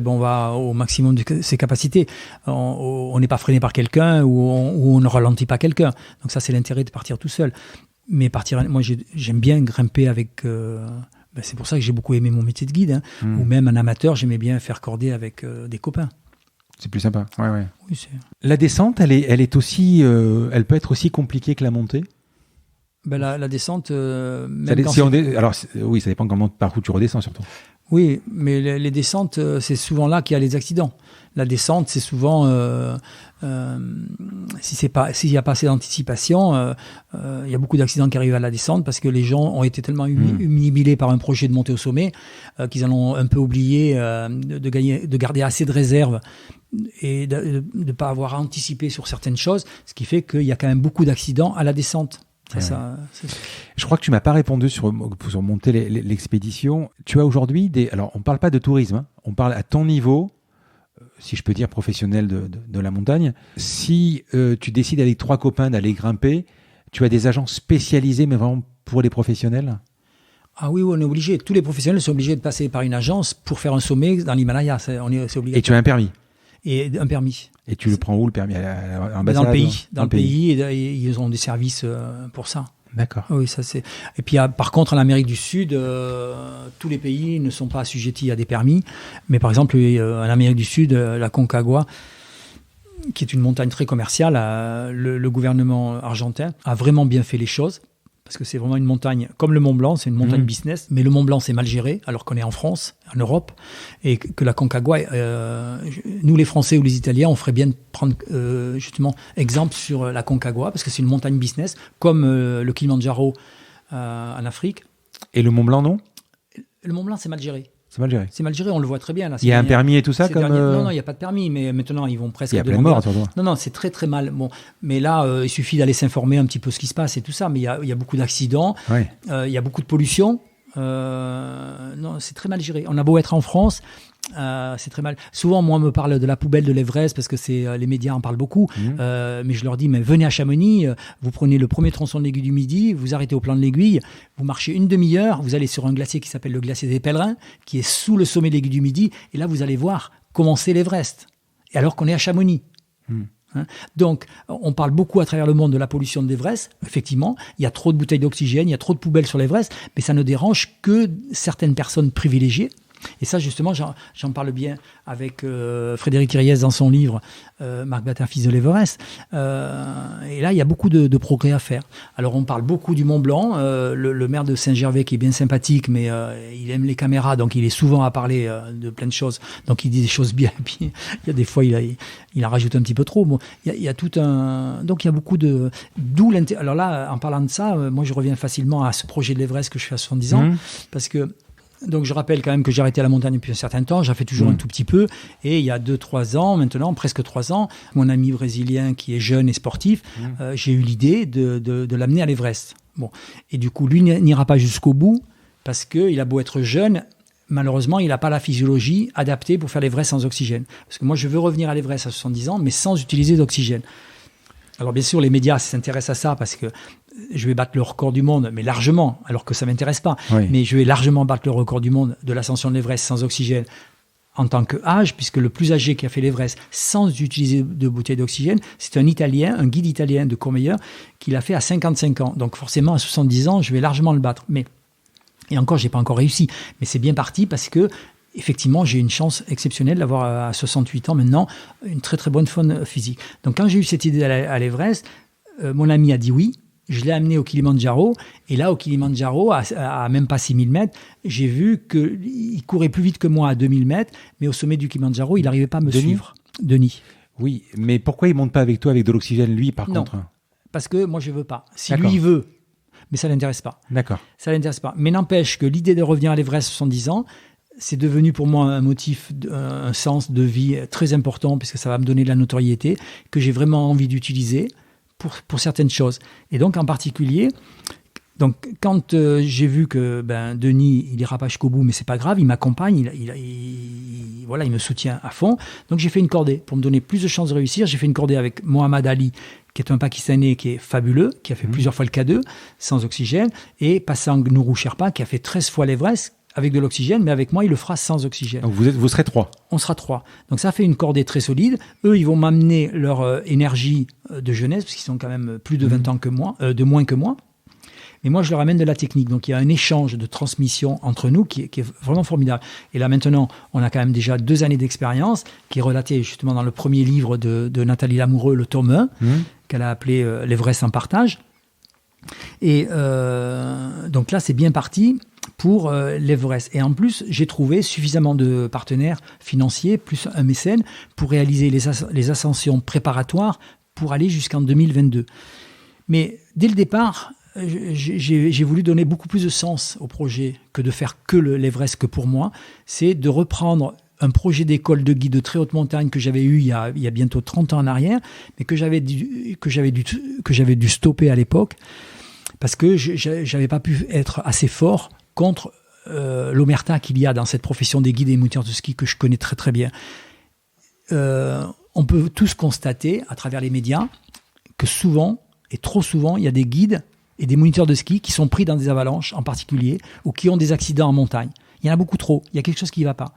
on va au maximum de ses capacités. On n'est pas freiné par quelqu'un ou on ne ralentit pas quelqu'un. Donc ça, c'est l'intérêt de partir tout seul. Mais moi, j'aime bien grimper avec... c'est pour ça que j'ai beaucoup aimé mon métier de guide. Ou même un amateur, j'aimais bien faire corder avec des copains. c'est plus sympa. Ouais. Oui, La descente, elle est aussi, elle peut être aussi compliquée que la montée. La descente, oui, ça dépend par où tu redescends surtout. Oui, mais les descentes, c'est souvent là qu'il y a les accidents. La descente, c'est souvent, s'il n'y a pas assez d'anticipation, il y a beaucoup d'accidents qui arrivent à la descente parce que les gens ont été tellement humiliés par un projet de montée au sommet qu'ils en ont un peu oublié de garder assez de réserve et de ne pas avoir anticipé sur certaines choses, ce qui fait qu'il y a quand même beaucoup d'accidents à la descente. Je crois que tu m'as pas répondu sur monter l'expédition. Tu as aujourd'hui alors on parle pas de tourisme, hein. On parle à ton niveau, si je peux dire professionnel de la montagne. Si tu décides avec 3 copains d'aller grimper, tu as des agents spécialisés, mais vraiment pour les professionnels? Ah oui, on est obligé. Tous les professionnels sont obligés de passer par une agence pour faire un sommet dans l'Himalaya. C'est obligatoire. Et tu as un permis? Et un permis. Et tu le prends où, le permis? Dans le pays, et ils ont des services pour ça. D'accord. Oui, ça c'est. Et puis par contre, en Amérique du Sud, tous les pays ne sont pas assujettis à des permis. Mais par exemple, en Amérique du Sud, la Concagua, qui est une montagne très commerciale, le gouvernement argentin a vraiment bien fait les choses. Parce que c'est vraiment une montagne, comme le Mont Blanc, c'est une montagne business, mais le Mont Blanc, c'est mal géré, alors qu'on est en France, en Europe, et que la Concagua, nous les Français ou les Italiens, on ferait bien de prendre justement exemple sur la Concagua, parce que c'est une montagne business, comme le Kilimandjaro en Afrique. Et le Mont Blanc, non? Le Mont Blanc, c'est mal géré. C'est mal géré. C'est mal géré, on le voit très bien. Là, il y a un permis et tout ça comme Non, il n'y a pas de permis, mais maintenant, ils vont presque... Il y a plein de morts, surtout. Non, c'est très, très mal. Bon, mais là, il suffit d'aller s'informer un petit peu ce qui se passe et tout ça, mais il y a beaucoup d'accidents, il y a beaucoup de pollution. Non, c'est très mal géré. On a beau être en France, c'est très mal. Souvent, moi, on me parle de la poubelle de l'Everest parce que les médias en parlent beaucoup. Mais je leur dis, mais venez à Chamonix, vous prenez le premier tronçon de l'Aiguille du Midi, vous arrêtez au plan de l'Aiguille, vous marchez une demi-heure, vous allez sur un glacier qui s'appelle le glacier des Pèlerins, qui est sous le sommet de l'Aiguille du Midi, et là, vous allez voir comment c'est l'Everest. Et alors qu'on est à Chamonix. Donc, on parle beaucoup à travers le monde de la pollution de l'Everest. Effectivement, il y a trop de bouteilles d'oxygène, il y a trop de poubelles sur l'Everest, mais ça ne dérange que certaines personnes privilégiées. Et ça, justement, j'en parle bien avec Frédéric Thiriez dans son livre Marc Batin, fils de l'Everest. Et là, il y a beaucoup de progrès à faire. Alors, on parle beaucoup du Mont Blanc. Le maire de Saint-Gervais, qui est bien sympathique, mais il aime les caméras, donc il est souvent à parler de plein de choses. Donc, il dit des choses bien. Et puis, il y a des fois, il en rajoute un petit peu trop. Bon, il y a tout un... Donc, il y a beaucoup de... D'où l'intérêt... Alors là, en parlant de ça, moi, je reviens facilement à ce projet de l'Everest que je fais à 70 ans, parce que... Donc je rappelle quand même que j'ai arrêté la montagne depuis un certain temps, j'en fais toujours un tout petit peu, et il y a 2-3 ans, maintenant, presque 3 ans, mon ami brésilien qui est jeune et sportif, j'ai eu l'idée de l'amener à l'Everest. Bon. Et du coup, lui n'ira pas jusqu'au bout, parce qu'il a beau être jeune, malheureusement, il n'a pas la physiologie adaptée pour faire l'Everest sans oxygène. Parce que moi, je veux revenir à l'Everest à 70 ans, mais sans utiliser d'oxygène. Alors bien sûr, les médias s'intéressent à ça parce que je vais battre le record du monde, mais largement, alors que ça ne m'intéresse pas. Oui. Mais je vais largement battre le record du monde de l'ascension de l'Everest sans oxygène en tant qu'âge, puisque le plus âgé qui a fait l'Everest sans utiliser de bouteille d'oxygène, c'est un Italien, un guide italien de Courmayeur, qui l'a fait à 55 ans. Donc forcément, à 70 ans, je vais largement le battre. Et encore, je n'ai pas encore réussi. Mais c'est bien parti parce que effectivement, j'ai une chance exceptionnelle d'avoir à 68 ans maintenant une très très bonne forme physique. Donc quand j'ai eu cette idée d'aller à l'Everest, mon ami a dit oui. Je l'ai amené au Kilimandjaro. Et là, au Kilimandjaro, à même pas 6000 mètres, j'ai vu qu'il courait plus vite que moi à 2000 mètres. Mais au sommet du Kilimandjaro, il n'arrivait pas à me suivre. Denis. Oui, mais pourquoi il ne monte pas avec toi avec de l'oxygène, lui, par contre? Parce que moi, je ne veux pas. Si lui, il veut, mais ça ne l'intéresse pas. D'accord. Ça ne l'intéresse pas. Mais n'empêche que l'idée de revenir à l'Everest à 70 ans, c'est devenu pour moi un motif, un sens de vie très important, puisque ça va me donner de la notoriété, que j'ai vraiment envie d'utiliser pour certaines choses. Et donc, en particulier, donc, quand j'ai vu que Denis, il ira pas jusqu'au bout, mais c'est pas grave, il m'accompagne, il me soutient à fond. Donc, j'ai fait une cordée pour me donner plus de chances de réussir. J'ai fait une cordée avec Mohamed Ali, qui est un Pakistanais qui est fabuleux, qui a fait plusieurs fois le K2 sans oxygène, et Pasang Nourou Sherpa, qui a fait 13 fois l'Everest avec de l'oxygène, mais avec moi, il le fera sans oxygène. Donc vous serez 3. On sera 3. Donc ça fait une cordée très solide. Eux, ils vont m'amener leur énergie de jeunesse, parce qu'ils sont quand même plus de 20 ans que moi, de moins que moi. Et moi, je leur amène de la technique. Donc, il y a un échange de transmission entre nous qui est vraiment formidable. Et là, maintenant, on a quand même déjà 2 années d'expérience, qui est relatée justement dans le premier livre de Nathalie Lamoureux, le tome 1, qu'elle a appelé l'Everest en partage. Et donc là, c'est bien parti pour l'Everest. Et en plus, j'ai trouvé suffisamment de partenaires financiers, plus un mécène, pour réaliser les ascensions préparatoires pour aller jusqu'en 2022. Mais dès le départ, j'ai voulu donner beaucoup plus de sens au projet que de faire que l'Everest que pour moi. C'est de reprendre un projet d'école de guide de très haute montagne que j'avais eu il y a bientôt 30 ans en arrière, mais que j'avais dû stopper à l'époque parce que je n'avais pas pu être assez fort contre l'omerta qu'il y a dans cette profession des guides et moniteurs de ski que je connais très très bien. On peut tous constater à travers les médias que souvent, et trop souvent, il y a des guides et des moniteurs de ski qui sont pris dans des avalanches en particulier ou qui ont des accidents en montagne. Il y en a beaucoup trop. Il y a quelque chose qui ne va pas.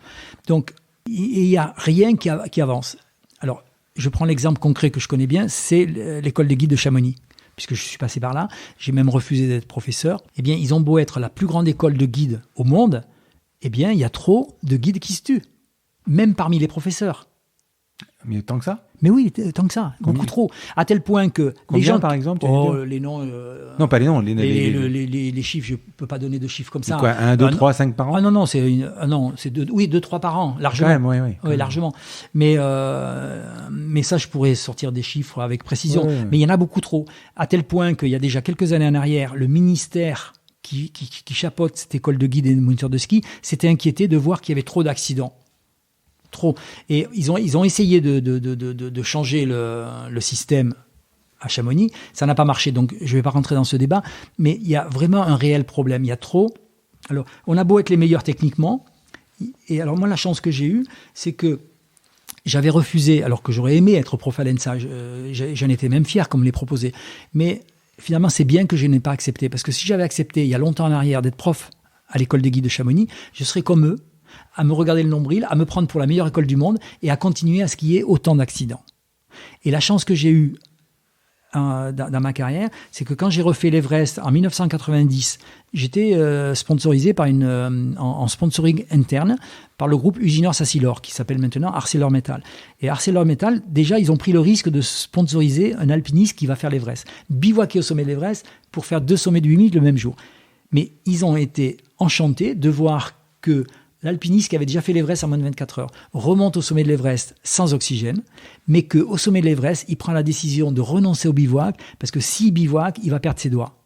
Donc, il n'y a rien qui avance. Alors, je prends l'exemple concret que je connais bien, c'est l'école des guides de Chamonix. Puisque je suis passé par là, j'ai même refusé d'être professeur. Eh bien, ils ont beau être la plus grande école de guides au monde, eh bien, il y a trop de guides qui se tuent, même parmi les professeurs. Mais tant que ça ? Mais oui, tant que ça, beaucoup trop. À tel point que Combien, les gens, par exemple, les noms. Non, pas les noms. Les chiffres, je ne peux pas donner de chiffres comme ça. Quoi, 1, 2, 3, 5 par an ? Ah non, c'est 2, 3 par an, largement. Quand même, oui, largement. Mais ça, je pourrais sortir des chiffres avec précision. Ouais. Mais il y en a beaucoup trop. À tel point qu'il y a déjà quelques années en arrière, le ministère qui chapeaute cette école de guide et de moniteur de ski s'était inquiété de voir qu'il y avait trop d'accidents. Trop. Et ils ont essayé de changer le système à Chamonix. Ça n'a pas marché, donc je ne vais pas rentrer dans ce débat. Mais il y a vraiment un réel problème. Il y a trop. Alors, on a beau être les meilleurs techniquement. Et alors, moi, la chance que j'ai eue, c'est que j'avais refusé, alors que j'aurais aimé être prof à l'ENSA. J'en étais même fier comme me les proposait. Mais finalement, c'est bien que je n'ai pas accepté. Parce que si j'avais accepté, il y a longtemps en arrière, d'être prof à l'école des guides de Chamonix, je serais comme eux, à me regarder le nombril, à me prendre pour la meilleure école du monde et à continuer à ce qu'il y ait autant d'accidents. Et la chance que j'ai eue dans ma carrière, c'est que quand j'ai refait l'Everest en 1990, j'étais sponsorisé en sponsoring interne par le groupe Usinor-Sassilor, qui s'appelle maintenant ArcelorMittal. Et ArcelorMittal, déjà, ils ont pris le risque de sponsoriser un alpiniste qui va faire l'Everest, bivouaquer au sommet de l'Everest pour faire 2 sommets de 8000 le même jour. Mais ils ont été enchantés de voir que l'alpiniste qui avait déjà fait l'Everest en moins de 24 heures remonte au sommet de l'Everest sans oxygène, mais qu'au sommet de l'Everest, il prend la décision de renoncer au bivouac, parce que s'il bivouac, il va perdre ses doigts.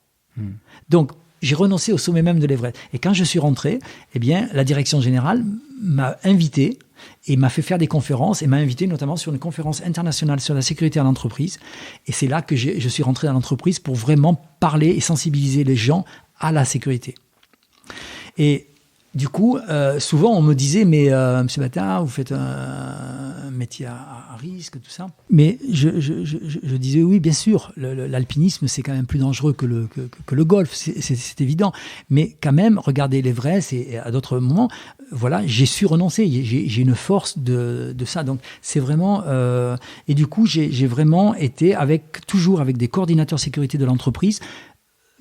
Donc, j'ai renoncé au sommet même de l'Everest. Et quand je suis rentré, eh bien, la direction générale m'a invité et m'a fait faire des conférences, et m'a invité notamment sur une conférence internationale sur la sécurité en entreprise. Et c'est là que je suis rentré dans l'entreprise pour vraiment parler et sensibiliser les gens à la sécurité. Et du coup, souvent on me disait, mais Monsieur Battard, vous faites un métier à risque, tout ça. Mais je disais oui, bien sûr, l'alpinisme c'est quand même plus dangereux que le golf, c'est évident. Mais quand même, regardez l'Everest et à d'autres moments, voilà, j'ai su renoncer, j'ai une force de ça. Donc c'est vraiment et du coup j'ai vraiment été toujours avec des coordinateurs sécurité de l'entreprise.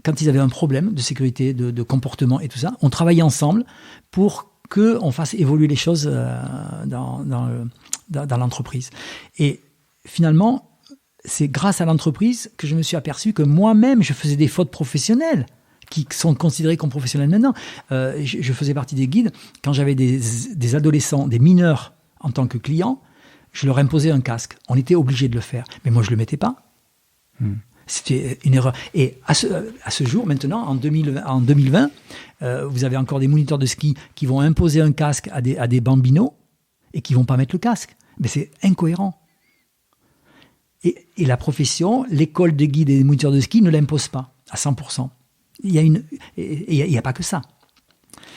Quand ils avaient un problème de sécurité, de comportement et tout ça, on travaillait ensemble pour qu'on fasse évoluer les choses dans l'entreprise. Et finalement, c'est grâce à l'entreprise que je me suis aperçu que moi-même, je faisais des fautes professionnelles qui sont considérées comme professionnelles maintenant. Je faisais partie des guides. Quand j'avais des adolescents, des mineurs en tant que clients, je leur imposais un casque. On était obligé de le faire. Mais moi, je ne le mettais pas. C'était une erreur. Et à ce jour, maintenant, en 2020, vous avez encore des moniteurs de ski qui vont imposer un casque à des bambinos et qui ne vont pas mettre le casque. Mais c'est incohérent. Et la profession, l'école de guide et des moniteurs de ski ne l'impose pas à 100%. Il n'y a pas que ça.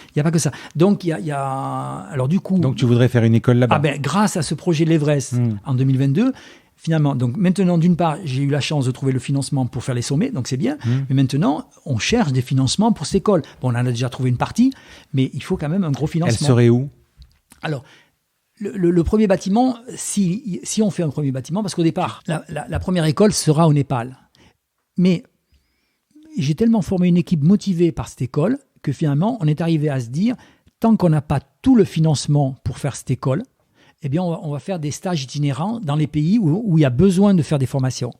Il n'y a pas que ça. Donc, alors du coup... Donc, tu voudrais faire une école là-bas? Grâce à ce projet de l'Everest en 2022, finalement, donc maintenant, d'une part, j'ai eu la chance de trouver le financement pour faire les sommets, donc c'est bien. Mais maintenant, on cherche des financements pour cette école. Bon, on en a déjà trouvé une partie, mais il faut quand même un gros financement. Elle serait où? Alors, le premier bâtiment, si on fait un premier bâtiment, parce qu'au départ, la première école sera au Népal. Mais j'ai tellement formé une équipe motivée par cette école que finalement, on est arrivé à se dire, tant qu'on n'a pas tout le financement pour faire cette école, eh bien, on va faire des stages itinérants dans les pays où il y a besoin de faire des formations.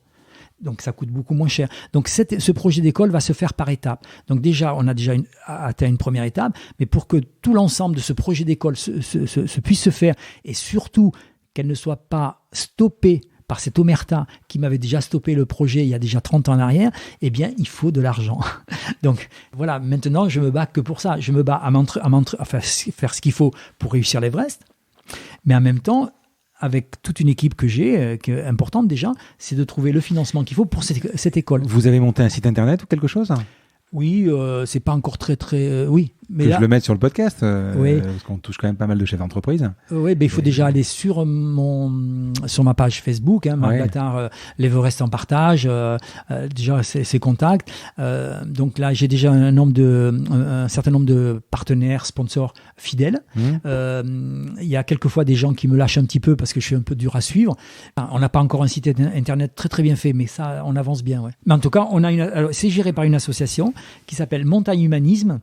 Donc, ça coûte beaucoup moins cher. Donc, ce projet d'école va se faire par étapes. Donc, déjà, on a déjà atteint une première étape, mais pour que tout l'ensemble de ce projet d'école puisse se faire, et surtout qu'elle ne soit pas stoppée par cette omerta qui m'avait déjà stoppé le projet il y a déjà 30 ans en arrière, eh bien, il faut de l'argent. Donc, voilà, maintenant, je me bats que pour ça. Je me bats à faire ce qu'il faut pour réussir l'Everest, mais en même temps, avec toute une équipe que j'ai, qui est importante déjà, c'est de trouver le financement qu'il faut pour cette école. Vous avez monté un site internet ou quelque chose? Oui, c'est pas encore très... oui. Mais je le mette sur le podcast, oui. Parce qu'on touche quand même pas mal de chefs d'entreprise. Oui, il faut déjà aller sur ma page Facebook, Marc Battard, l'Everest en partage, déjà ses contacts. Donc là, j'ai déjà un certain nombre de partenaires, sponsors fidèles. Il y a quelquefois des gens qui me lâchent un petit peu parce que je suis un peu dur à suivre. On n'a pas encore un site internet très très bien fait, mais ça, on avance bien. Ouais. Mais en tout cas, c'est géré par une association qui s'appelle Montagne Humanisme,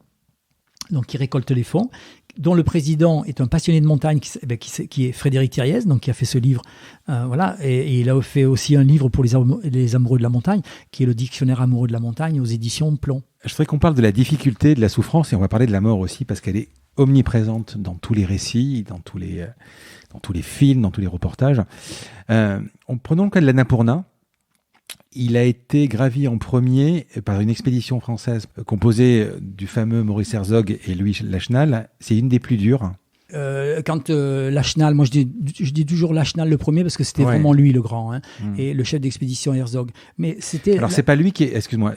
donc qui récolte les fonds, dont le président est un passionné de montagne qui est Frédéric Thiriez, donc qui a fait ce livre, et il a fait aussi un livre pour les amoureux de la montagne, qui est le dictionnaire amoureux de la montagne aux éditions Plomb. Je voudrais qu'on parle de la difficulté, de la souffrance, et on va parler de la mort aussi, parce qu'elle est omniprésente dans tous les récits, dans tous les films, dans tous les reportages. Prenons le cas de l'Annapurna. Il a été gravi en premier par une expédition française composée du fameux Maurice Herzog et Louis Lachenal. C'est une des plus dures. Quand Lachenal, moi je dis toujours Lachenal le premier parce que c'était vraiment lui le grand, et le chef d'expédition Herzog. Mais c'était. Alors c'est pas lui qui est, excuse-moi,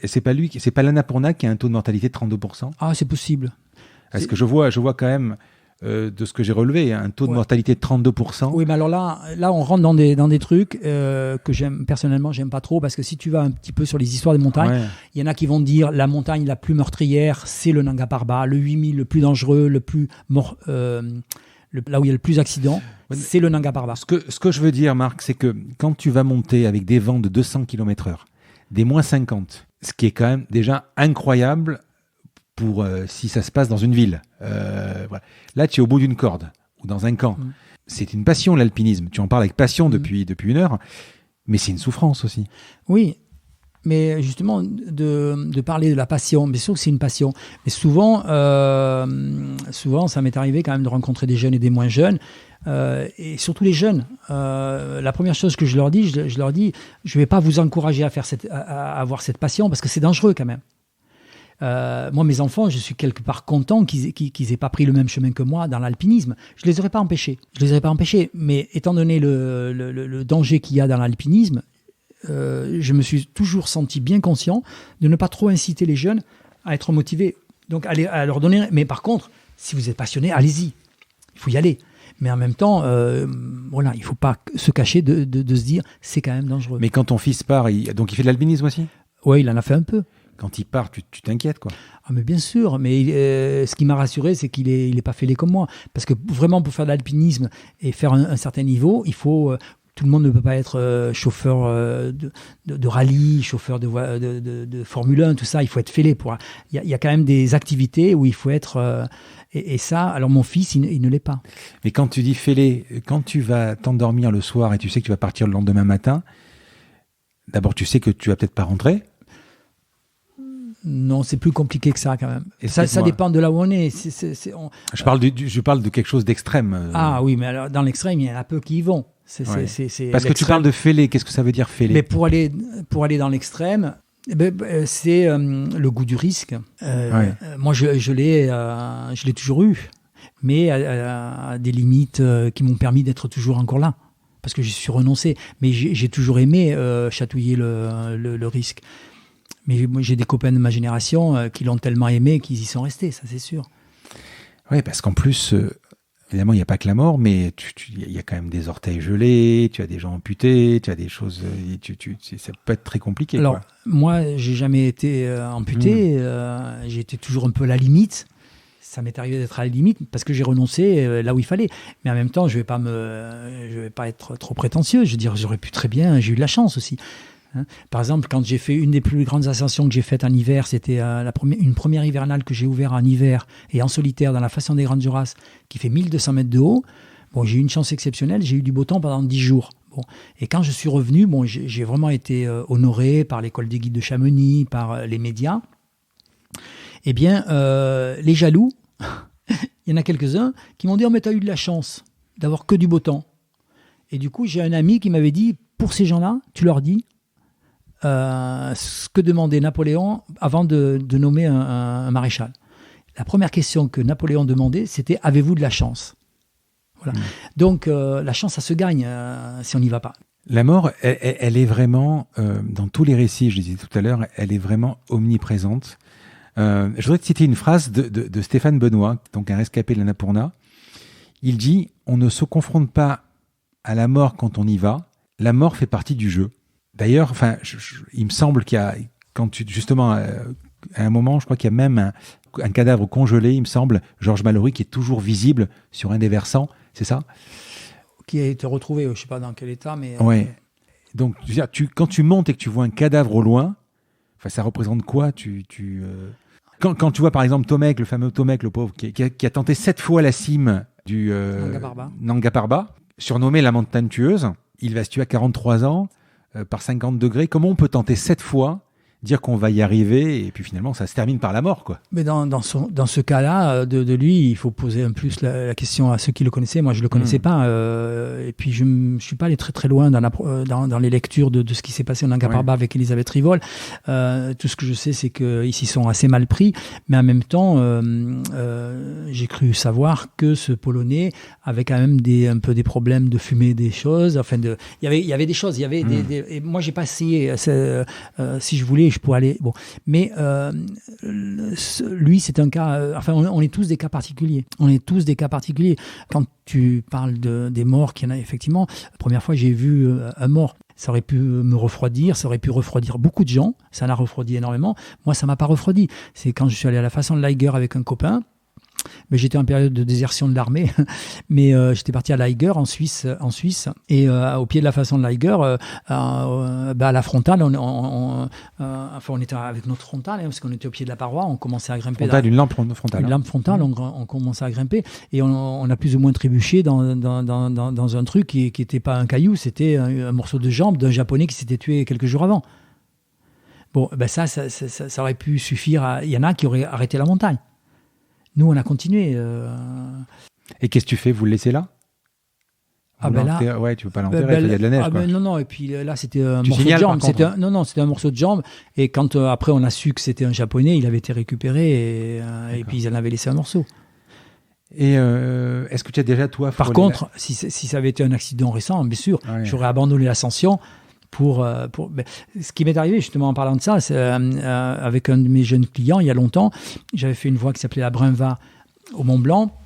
c'est pas l'Annapurna qui a un taux de mortalité de 32%. Ah, c'est possible. Parce que je vois quand même. De ce que j'ai relevé, un taux de mortalité de 32%. Oui, mais alors là on rentre dans des trucs que personnellement, j'aime pas trop, parce que si tu vas un petit peu sur les histoires des montagnes, il y en a qui vont dire la montagne la plus meurtrière, c'est le Nanga Parbat, le 8000 le plus dangereux, le plus là où il y a le plus d'accidents, c'est le Nanga Parbat. Ce que je veux dire, Marc, c'est que quand tu vas monter avec des vents de 200 km/h, des moins 50, ce qui est quand même déjà incroyable pour si ça se passe dans une ville. Voilà. Là, tu es au bout d'une corde ou dans un camp. C'est une passion, l'alpinisme. Tu en parles avec passion depuis une heure, mais c'est une souffrance aussi. Oui, mais justement, de parler de la passion, bien sûr que c'est une passion. Mais souvent, ça m'est arrivé quand même de rencontrer des jeunes et des moins jeunes, et surtout les jeunes. La première chose que je leur dis, je ne vais pas vous encourager à avoir cette passion, parce que c'est dangereux quand même. Moi, mes enfants, je suis quelque part content qu'ils aient pas pris le même chemin que moi dans l'alpinisme. Je les aurais pas empêchés. Mais étant donné le danger qu'il y a dans l'alpinisme, je me suis toujours senti bien conscient de ne pas trop inciter les jeunes à être motivés. Donc, à leur donner. Mais par contre, si vous êtes passionné, allez-y. Il faut y aller. Mais en même temps, il faut pas se cacher de se dire c'est quand même dangereux. Mais quand ton fils part, donc il fait de l'alpinisme aussi ? Oui, il en a fait un peu. Quand il part, tu t'inquiètes, quoi. Ah, mais bien sûr, mais ce qui m'a rassuré, c'est qu'il est pas fêlé comme moi. Parce que vraiment, pour faire de l'alpinisme et faire un certain niveau, il faut... tout le monde ne peut pas être chauffeur de rallye, chauffeur de Formule 1, tout ça. Il faut être fêlé. Il y a quand même des activités où il faut être... et ça, alors mon fils, il ne l'est pas. Mais quand tu dis fêlé, quand tu vas t'endormir le soir et tu sais que tu vas partir le lendemain matin, d'abord, tu sais que tu vas peut-être pas rentrer. Non, c'est plus compliqué que ça quand même. Et ça dépend de là où on est. Je parle de quelque chose d'extrême. Ah oui, mais alors, dans l'extrême, il y en a peu qui y vont. Parce que tu parles de fêler, qu'est-ce que ça veut dire fêler? Mais pour aller dans l'extrême, c'est le goût du risque. Moi, je l'ai toujours eu, mais à des limites qui m'ont permis d'être toujours encore là, parce que j'y suis renoncé. Mais j'ai toujours aimé chatouiller le risque. Mais moi, j'ai des copains de ma génération qui l'ont tellement aimé qu'ils y sont restés, ça c'est sûr. Oui, parce qu'en plus, évidemment, il n'y a pas que la mort, mais il y a quand même des orteils gelés, tu as des gens amputés, tu as des choses... ça peut être très compliqué. Alors, moi, j'ai jamais été amputé, j'ai été toujours un peu à la limite. Ça m'est arrivé d'être à la limite parce que j'ai renoncé là où il fallait. Mais en même temps, je vais pas être trop prétentieux. Je veux dire, j'aurais pu très bien, j'ai eu de la chance aussi. Par exemple, quand j'ai fait une des plus grandes ascensions que j'ai faites en hiver, c'était une première hivernale que j'ai ouverte en hiver et en solitaire dans la Façon des Grandes Jorasses, qui fait 1200 mètres de haut. Bon, j'ai eu une chance exceptionnelle, j'ai eu du beau temps pendant 10 jours. Bon. Et quand je suis revenu, j'ai vraiment été honoré par l'école des guides de Chamonix, par les médias. Eh bien, les jaloux, il y en a quelques-uns qui m'ont dit « Oh, mais t'as eu de la chance d'avoir que du beau temps. » Et du coup, j'ai un ami qui m'avait dit « Pour ces gens-là, tu leur dis ce que demandait Napoléon avant de nommer un maréchal. La première question que Napoléon demandait, c'était « Avez-vous de la chance ?» Voilà. Donc, la chance, ça se gagne si on n'y va pas. La mort, elle est vraiment, dans tous les récits, je le disais tout à l'heure, elle est vraiment omniprésente. Je voudrais te citer une phrase de Stéphane Benoît, donc un rescapé de l'Annapurna. Il dit « On ne se confronte pas à la mort quand on y va, la mort fait partie du jeu. » D'ailleurs, il me semble qu'il y a, justement, à un moment, je crois qu'il y a même un cadavre congelé, il me semble, Georges Mallory, qui est toujours visible sur un des versants, c'est ça? Qui a été retrouvé, je ne sais pas dans quel état, mais... Ouais. Donc, je veux dire, quand tu montes et que tu vois un cadavre au loin, ça représente quoi? Quand tu vois, par exemple, Tomek, le fameux Tomek, le pauvre, qui a tenté 7 fois la cime du Nanga Parbat, surnommé la montagne tueuse, il va se tuer à 43 ans, par 50 degrés. Comment on peut tenter 7 fois, dire qu'on va y arriver, et puis finalement, ça se termine par la mort, quoi. Mais dans ce cas-là, de lui, il faut poser un plus la question à ceux qui le connaissaient. Moi, je le connaissais pas. Et puis, je ne suis pas allé très très loin dans les lectures de ce qui s'est passé en Nanga Parbat avec Elisabeth Rivol. Tout ce que je sais, c'est qu'ils s'y sont assez mal pris. Mais en même temps, j'ai cru savoir que ce Polonais avait quand même un peu des problèmes de fumer des choses. Enfin, il y avait des choses. Il y avait et moi, j'ai pas essayé. Si je voulais, je pourrais aller. Bon, mais lui, c'est un cas. On est tous des cas particuliers. On est tous des cas particuliers. Quand tu parles des morts, qu'il y en a effectivement. La première fois, j'ai vu un mort. Ça aurait pu me refroidir, ça aurait pu refroidir beaucoup de gens. Ça l'a refroidi énormément. Moi, ça m'a pas refroidi. C'est quand je suis allé à la Façon de l'Eiger avec un copain. Mais j'étais en période de désertion de l'armée, mais j'étais parti à l'Eiger en Suisse, et au pied de la Façon de l'Eiger, à la frontale, on était avec notre frontale, parce qu'on était au pied de la paroi, on commençait à grimper. Une lampe frontale. Une lampe frontale, on commençait à grimper, et on a plus ou moins trébuché dans un truc qui n'était pas un caillou, c'était un morceau de jambe d'un Japonais qui s'était tué quelques jours avant. Bon, ça aurait pu suffire. Il y en a qui auraient arrêté la montagne. Nous, on a continué. Et qu'est-ce que tu fais? Vous le laissez là? Là, ouais, tu veux pas l'enterrer, il y a de la neige. Non, et puis là, c'était un morceau de jambe. C'était un morceau de jambe. Et quand après, on a su que c'était un Japonais, il avait été récupéré et puis ils en avaient laissé un morceau. Et est-ce que tu as déjà, toi... Par contre, si ça avait été un accident récent, bien sûr, j'aurais abandonné l'ascension. Ce qui m'est arrivé justement en parlant de ça, c'est avec un de mes jeunes clients il y a longtemps, j'avais fait une voie qui s'appelait la Brunva au Mont Blanc,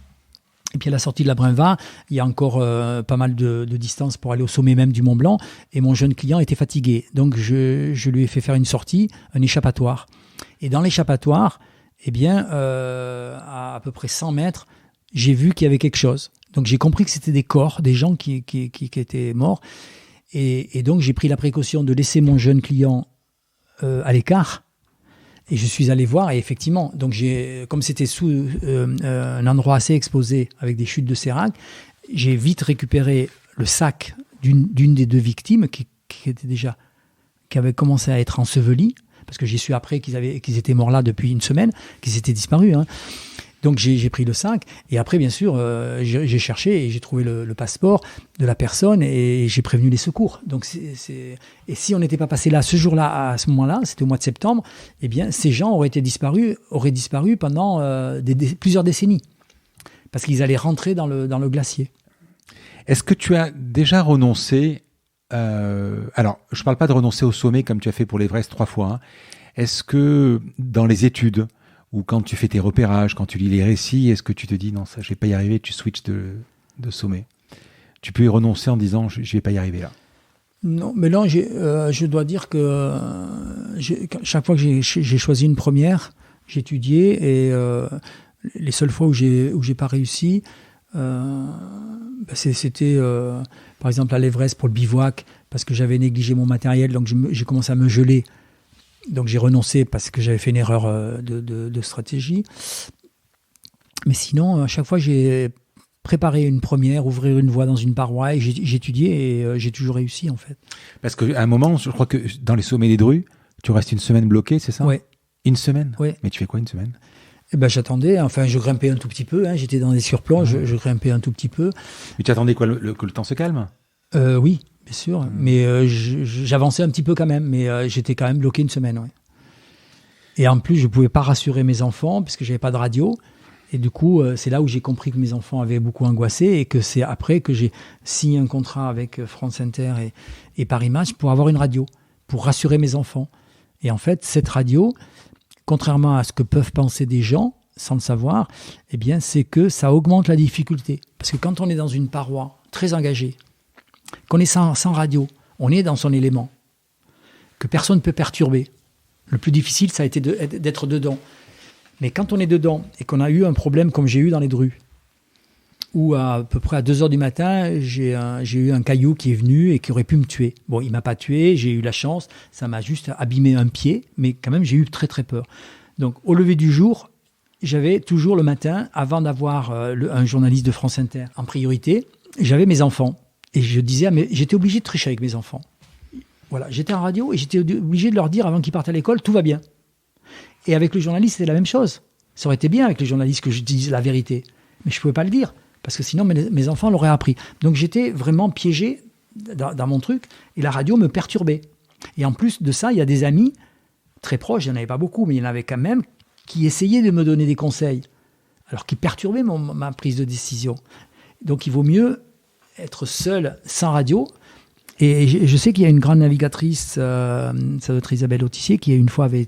et puis à la sortie de la Brunva, il y a encore pas mal de distance pour aller au sommet même du Mont Blanc, et mon jeune client était fatigué, donc je lui ai fait faire une sortie, un échappatoire, et dans l'échappatoire, eh bien, à peu près 100 mètres, j'ai vu qu'il y avait quelque chose, donc j'ai compris que c'était des corps, des gens qui étaient morts. Et donc, j'ai pris la précaution de laisser mon jeune client à l'écart. Et je suis allé voir. Et effectivement, donc comme c'était sous un endroit assez exposé avec des chutes de sérac, j'ai vite récupéré le sac d'une des deux victimes qui avait commencé à être ensevelie. Parce que j'ai su après qu'ils étaient morts là depuis une semaine, qu'ils étaient disparus. Hein. Donc j'ai pris le 5 et après bien sûr j'ai cherché et j'ai trouvé le passeport de la personne et j'ai prévenu les secours. Donc et si on n'était pas passé là ce jour-là, à ce moment-là, c'était au mois de septembre, eh bien ces gens auraient disparu pendant plusieurs décennies parce qu'ils allaient rentrer dans le glacier. Est-ce que tu as déjà renoncé alors je parle pas de renoncer au sommet comme tu as fait pour l'Everest 3 fois. Hein. Est-ce que dans les études ou quand tu fais tes repérages, quand tu lis les récits, est-ce que tu te dis non, ça je vais pas y arriver, tu switches de sommet? Tu peux y renoncer en disant je vais pas y arriver là. Non, mais là je dois dire que chaque fois que j'ai choisi une première, j'ai étudié et les seules fois où j'ai pas réussi, c'était par exemple à l'Everest pour le bivouac parce que j'avais négligé mon matériel, donc j'ai commencé à me geler. Donc j'ai renoncé parce que j'avais fait une erreur de stratégie. Mais sinon, à chaque fois, j'ai préparé une première, ouvrir une voie dans une paroi et j'ai étudié et j'ai toujours réussi en fait. Parce qu'à un moment, je crois que dans les sommets des Drues, tu restes une semaine bloqué, c'est ça? Oui. Une semaine? Oui. Mais tu fais quoi une semaine? Eh ben, j'attendais, enfin je grimpais un tout petit peu, hein, j'étais dans des surplombs, je grimpais un tout petit peu. Mais tu attendais quoi, que le temps se calme? Oui. Bien sûr, mais j'avançais un petit peu quand même, mais j'étais quand même bloqué une semaine. Ouais. Et en plus, je ne pouvais pas rassurer mes enfants parce que je n'avais pas de radio. Et du coup, c'est là où j'ai compris que mes enfants avaient beaucoup angoissé et que c'est après que j'ai signé un contrat avec France Inter et Paris Match pour avoir une radio, pour rassurer mes enfants. Et en fait, cette radio, contrairement à ce que peuvent penser des gens, sans le savoir, eh bien, c'est que ça augmente la difficulté. Parce que quand on est dans une paroi très engagée, qu'on est sans radio, on est dans son élément, que personne ne peut perturber. Le plus difficile, ça a été d'être dedans. Mais quand on est dedans et qu'on a eu un problème comme j'ai eu dans les Drues, où à peu près à 2h du matin, j'ai eu un caillou qui est venu et qui aurait pu me tuer. Bon, il ne m'a pas tué, j'ai eu la chance, ça m'a juste abîmé un pied, mais quand même, j'ai eu très très peur. Donc, au lever du jour, j'avais toujours le matin, avant d'avoir un journaliste de France Inter en priorité, j'avais mes enfants. Et je disais, j'étais obligé de tricher avec mes enfants. Voilà, j'étais en radio et j'étais obligé de leur dire avant qu'ils partent à l'école, tout va bien. Et avec le journaliste, c'était la même chose. Ça aurait été bien avec les journalistes que je dise la vérité. Mais je ne pouvais pas le dire, parce que sinon mes enfants l'auraient appris. Donc j'étais vraiment piégé dans mon truc, et la radio me perturbait. Et en plus de ça, il y a des amis très proches, il n'y en avait pas beaucoup, mais il y en avait quand même, qui essayaient de me donner des conseils, alors qui perturbaient ma prise de décision. Donc il vaut mieux être seul, sans radio. Et je sais qu'il y a une grande navigatrice, ça doit être Isabelle Autissier, qui une fois avait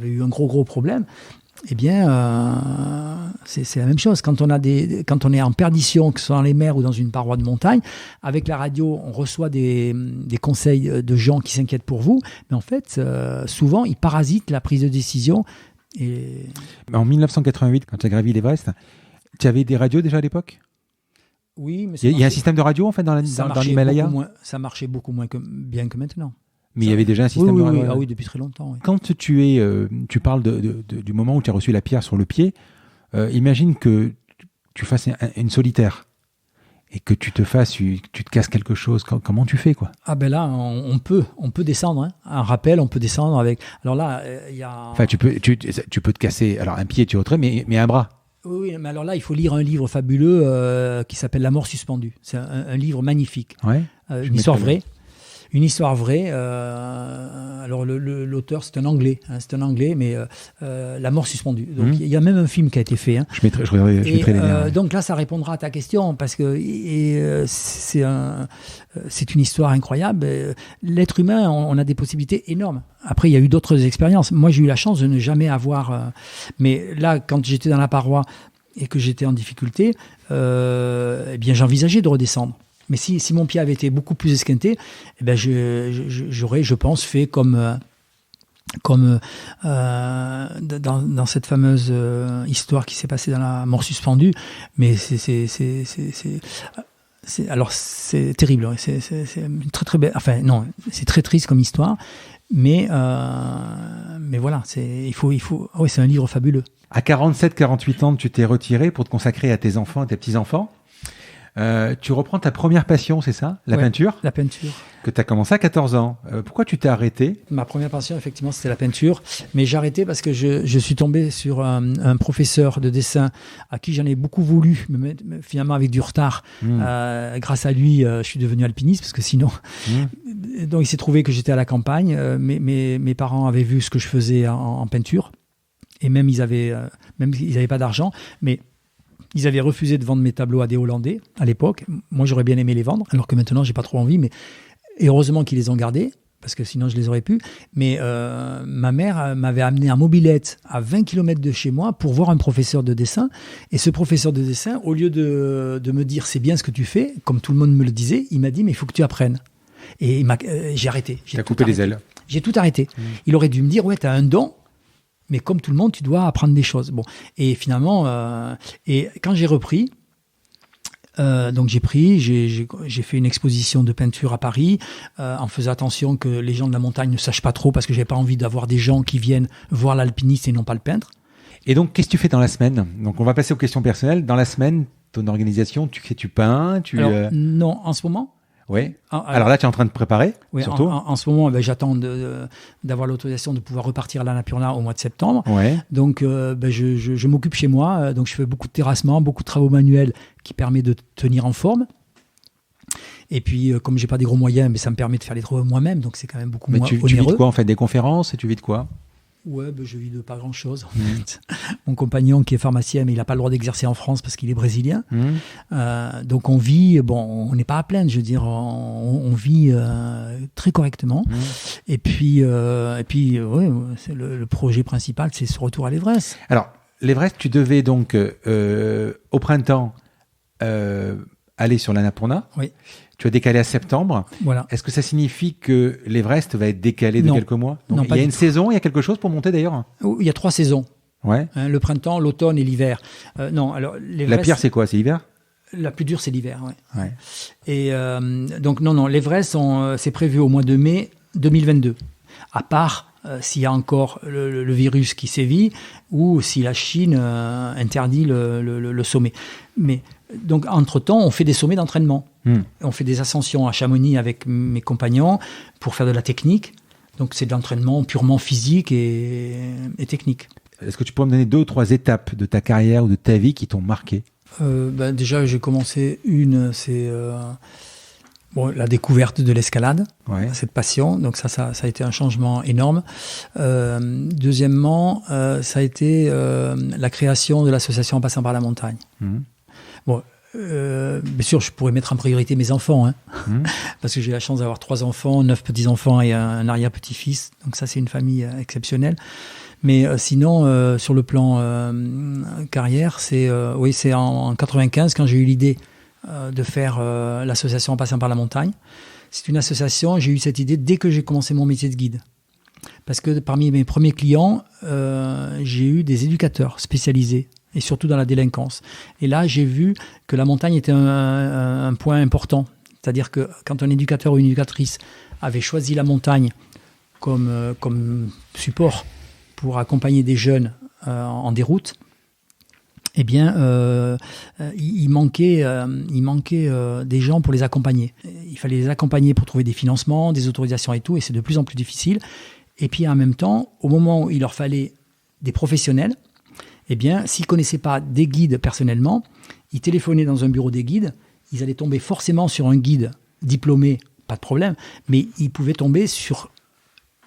eu un gros problème. Eh bien, c'est la même chose. Quand on est en perdition, que ce soit dans les mers ou dans une paroi de montagne, avec la radio, on reçoit des conseils de gens qui s'inquiètent pour vous. Mais en fait, souvent, ils parasitent la prise de décision. Et... En 1988, quand tu as gravi l'Everest, tu avais des radios déjà à l'époque? Oui, mais il y a un système de radio en fait dans l'Himalaya. Ça marchait beaucoup moins bien que maintenant. Mais il y avait déjà un système de radio. Ah oui, depuis très longtemps. Oui. Quand tu parles du moment où tu as reçu la pierre sur le pied, imagine que tu fasses une solitaire et que tu te casses quelque chose. Comment tu fais quoi? Ah ben là, on peut descendre. Hein. Un rappel, on peut descendre avec. Alors là, il y a. Enfin, tu peux te casser. Alors un pied, tu retrais, mais un bras. Oui, mais alors là, il faut lire un livre fabuleux qui s'appelle La mort suspendue. C'est un livre magnifique. Ouais, une histoire vraie. Une histoire vraie. Alors l'auteur, c'est un Anglais. Hein, mais La mort suspendue. Donc il y a même un film qui a été fait. Hein. Je mettrai les liens. Ouais. Donc là, ça répondra à ta question parce que c'est une histoire incroyable. L'être humain, on a des possibilités énormes. Après, il y a eu d'autres expériences. Moi, j'ai eu la chance de ne jamais avoir. Mais là, quand j'étais dans la paroi et que j'étais en difficulté, eh bien, j'envisageais de redescendre. Mais si mon pied avait été beaucoup plus esquinté, eh ben j'aurais, je pense, fait comme dans cette fameuse histoire qui s'est passée dans La mort suspendue. Mais alors c'est terrible. C'est une très très belle. Enfin non, c'est très triste comme histoire. Mais voilà, il faut. Oui, c'est un livre fabuleux. À 47-48 ans, tu t'es retiré pour te consacrer à tes enfants et tes petits-enfants. Tu reprends ta première passion, c'est ça? La peinture? La peinture. Que tu as commencé à 14 ans. Pourquoi tu t'es arrêté? Ma première passion, effectivement, c'était la peinture. Mais j'ai arrêté parce que je suis tombé sur un professeur de dessin à qui j'en ai beaucoup voulu, mais finalement avec du retard. Grâce à lui, je suis devenu alpiniste parce que sinon... Donc il s'est trouvé que j'étais à la campagne. Mes parents avaient vu ce que je faisais en peinture. Et même ils avaient pas d'argent. Mais... Ils avaient refusé de vendre mes tableaux à des Hollandais à l'époque. Moi, j'aurais bien aimé les vendre, alors que maintenant, j'ai pas trop envie. Et heureusement qu'ils les ont gardés, parce que sinon, je les aurais pu. Mais ma mère m'avait amené en mobilette à 20 km de chez moi pour voir un professeur de dessin. Et ce professeur de dessin, au lieu de me dire « c'est bien ce que tu fais », comme tout le monde me le disait, il m'a dit « mais il faut que tu apprennes ». Et j'ai arrêté. Tu as coupé les ailes. J'ai tout arrêté. Il aurait dû me dire « ouais, tu as un don ». Mais comme tout le monde, tu dois apprendre des choses. Bon, et finalement, et quand j'ai repris, donc j'ai fait une exposition de peinture à Paris, en faisant attention que les gens de la montagne ne sachent pas trop, parce que j'avais pas envie d'avoir des gens qui viennent voir l'alpiniste et non pas le peintre. Et donc, qu'est-ce que tu fais dans la semaine? Donc, on va passer aux questions personnelles. Dans la semaine, ton organisation, tu peins, Alors, non, en ce moment. Oui. Alors là, tu es en train de préparer, oui, surtout. En ce moment, j'attends d'avoir l'autorisation de pouvoir repartir à l'Annapurna au mois de septembre. Ouais. Donc, je m'occupe chez moi. Donc, je fais beaucoup de terrassement, beaucoup de travaux manuels qui permettent de tenir en forme. Et puis, comme j'ai pas des gros moyens, mais ça me permet de faire les travaux moi-même. Donc, c'est quand même beaucoup moins onéreux. Tu vis de quoi, en fait? Des conférences? Et tu vis de quoi? Ouais, je vis de pas grand-chose, en fait. Mon compagnon, qui est pharmacien, mais il n'a pas le droit d'exercer en France parce qu'il est brésilien. Donc, on vit, on n'est pas à plaindre, je veux dire, on vit très correctement. Et puis ouais, le projet principal, c'est ce retour à l'Everest. Alors, l'Everest, tu devais donc, au printemps, aller sur l'Annapurna. Oui. Tu as décalé à septembre. Voilà. Est-ce que ça signifie que l'Everest va être décalé de quelques mois? Donc, non, il y a une saison, il y a quelque chose pour monter d'ailleurs? Il y a 3 saisons. Ouais. Le printemps, l'automne et l'hiver. Non, alors l'Everest, la pire, c'est quoi? C'est l'hiver? La plus dure, c'est l'hiver, ouais. Ouais. Et donc non, l'Everest, c'est prévu au mois de mai 2022. À part s'il y a encore le virus qui sévit ou si la Chine interdit le sommet. Mais donc, entre-temps, on fait des sommets d'entraînement. On fait des ascensions à Chamonix avec mes compagnons pour faire de la technique. Donc, c'est de l'entraînement purement physique et technique. Est-ce que tu pourrais me donner 2 ou 3 étapes de ta carrière ou de ta vie qui t'ont marqué? Déjà, j'ai commencé c'est la découverte de l'escalade, cette passion. Donc, ça a été un changement énorme. Deuxièmement, ça a été la création de l'association En passant par la montagne. Bon, bien sûr, je pourrais mettre en priorité mes enfants, parce que j'ai la chance d'avoir 3 enfants, 9 petits-enfants et un arrière-petit-fils. Donc ça, c'est une famille exceptionnelle. Mais sinon, sur le plan carrière, c'est en 95 quand j'ai eu l'idée de faire l'association En passant par la montagne. C'est une association, j'ai eu cette idée dès que j'ai commencé mon métier de guide. Parce que parmi mes premiers clients, j'ai eu des éducateurs spécialisés, et surtout dans la délinquance. Et là, j'ai vu que la montagne était un point important. C'est-à-dire que quand un éducateur ou une éducatrice avait choisi la montagne comme support pour accompagner des jeunes en déroute, eh bien, il manquait des gens pour les accompagner. Il fallait les accompagner pour trouver des financements, des autorisations et tout, et c'est de plus en plus difficile. Et puis, en même temps, au moment où il leur fallait des professionnels, eh bien, s'ils ne connaissaient pas des guides personnellement, ils téléphonaient dans un bureau des guides, ils allaient tomber forcément sur un guide diplômé, pas de problème, mais ils pouvaient tomber sur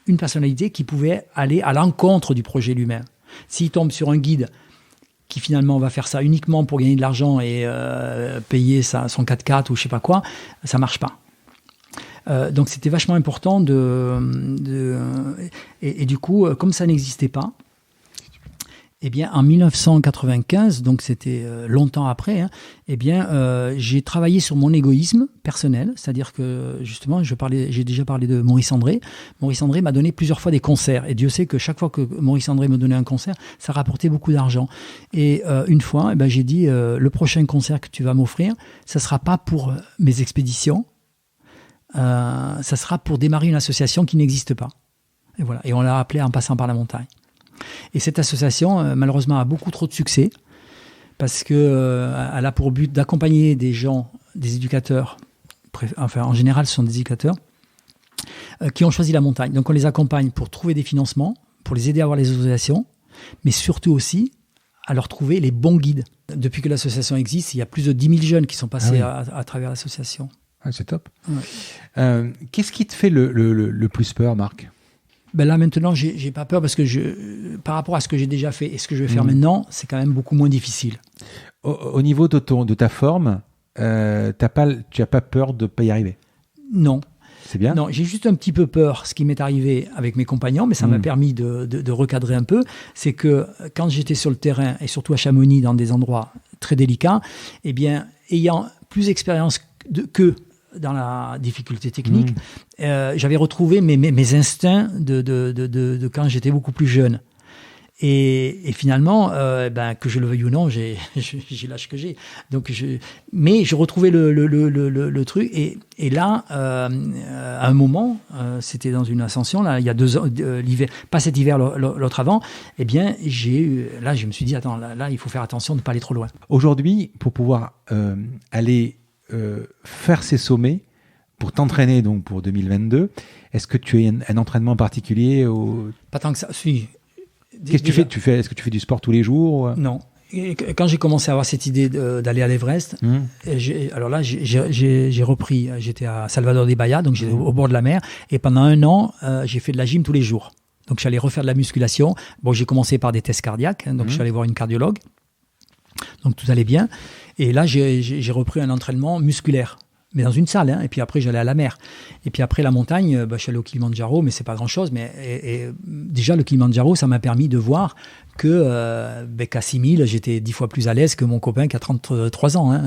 une personnalité qui pouvait aller à l'encontre du projet lui-même. S'ils tombent sur un guide qui finalement va faire ça uniquement pour gagner de l'argent et payer son 4x4 ou je ne sais pas quoi, ça ne marche pas. Donc c'était vachement important et du coup, comme ça n'existait pas, eh bien, en 1995, donc c'était longtemps après, eh bien, j'ai travaillé sur mon égoïsme personnel, c'est-à-dire que justement, j'ai déjà parlé de Maurice André. Maurice André m'a donné plusieurs fois des concerts, et Dieu sait que chaque fois que Maurice André me donnait un concert, ça rapportait beaucoup d'argent. Et une fois, j'ai dit, le prochain concert que tu vas m'offrir, ça sera pas pour mes expéditions, ça sera pour démarrer une association qui n'existe pas. Et voilà. Et on l'a appelée En passant par la montagne. Et cette association, malheureusement, a beaucoup trop de succès parce que elle a pour but d'accompagner des gens, des éducateurs, enfin en général ce sont des éducateurs, qui ont choisi la montagne. Donc on les accompagne pour trouver des financements, pour les aider à avoir les autorisations, mais surtout aussi à leur trouver les bons guides. Depuis que l'association existe, il y a plus de 10 000 jeunes qui sont passés à travers l'association. Ah, c'est top. Ouais. Qu'est-ce qui te fait le plus peur, Marc ? Ben là maintenant, j'ai pas peur parce que par rapport à ce que j'ai déjà fait et ce que je vais faire maintenant, c'est quand même beaucoup moins difficile. Au niveau de ta forme, tu n'as pas peur de ne pas y arriver ? Non. C'est bien ? Non, j'ai juste un petit peu peur, ce qui m'est arrivé avec mes compagnons, mais ça m'a permis de recadrer un peu. C'est que quand j'étais sur le terrain, et surtout à Chamonix, dans des endroits très délicats, eh bien, ayant plus d'expérience qu'eux dans la difficulté technique, j'avais retrouvé mes instincts de quand j'étais beaucoup plus jeune. Et finalement, que je le veuille ou non, j'ai l'âge que j'ai. Mais je retrouvais le truc. Et là, à un moment, c'était dans une ascension, là, il y a 2 ans, l'hiver, pas cet hiver, l'autre avant, eh bien, là, je me suis dit, attends, là, il faut faire attention de ne pas aller trop loin. Aujourd'hui, pour pouvoir aller faire ces sommets, pour t'entraîner donc pour 2022, est-ce que tu as un entraînement particulier Pas tant que ça, si. Qu'est-ce que tu fais ? Est-ce que tu fais du sport tous les jours ? Non. Et quand j'ai commencé à avoir cette idée d'aller à l'Everest, alors là, j'ai repris. J'étais à Salvador de Bahia, donc j'étais au bord de la mer. Et pendant 1 an, j'ai fait de la gym tous les jours. Donc j'allais refaire de la musculation. Bon, j'ai commencé par des tests cardiaques. Donc je suis allé voir une cardiologue. Donc tout allait bien. Et là, j'ai repris un entraînement musculaire. Mais dans une salle, et puis après j'allais à la mer. Et puis après la montagne, je suis allé au Kilimandjaro, mais c'est pas grand-chose. Mais déjà le Kilimandjaro, ça m'a permis de voir qu'à 6000, j'étais 10 fois plus à l'aise que mon copain qui a 33 ans.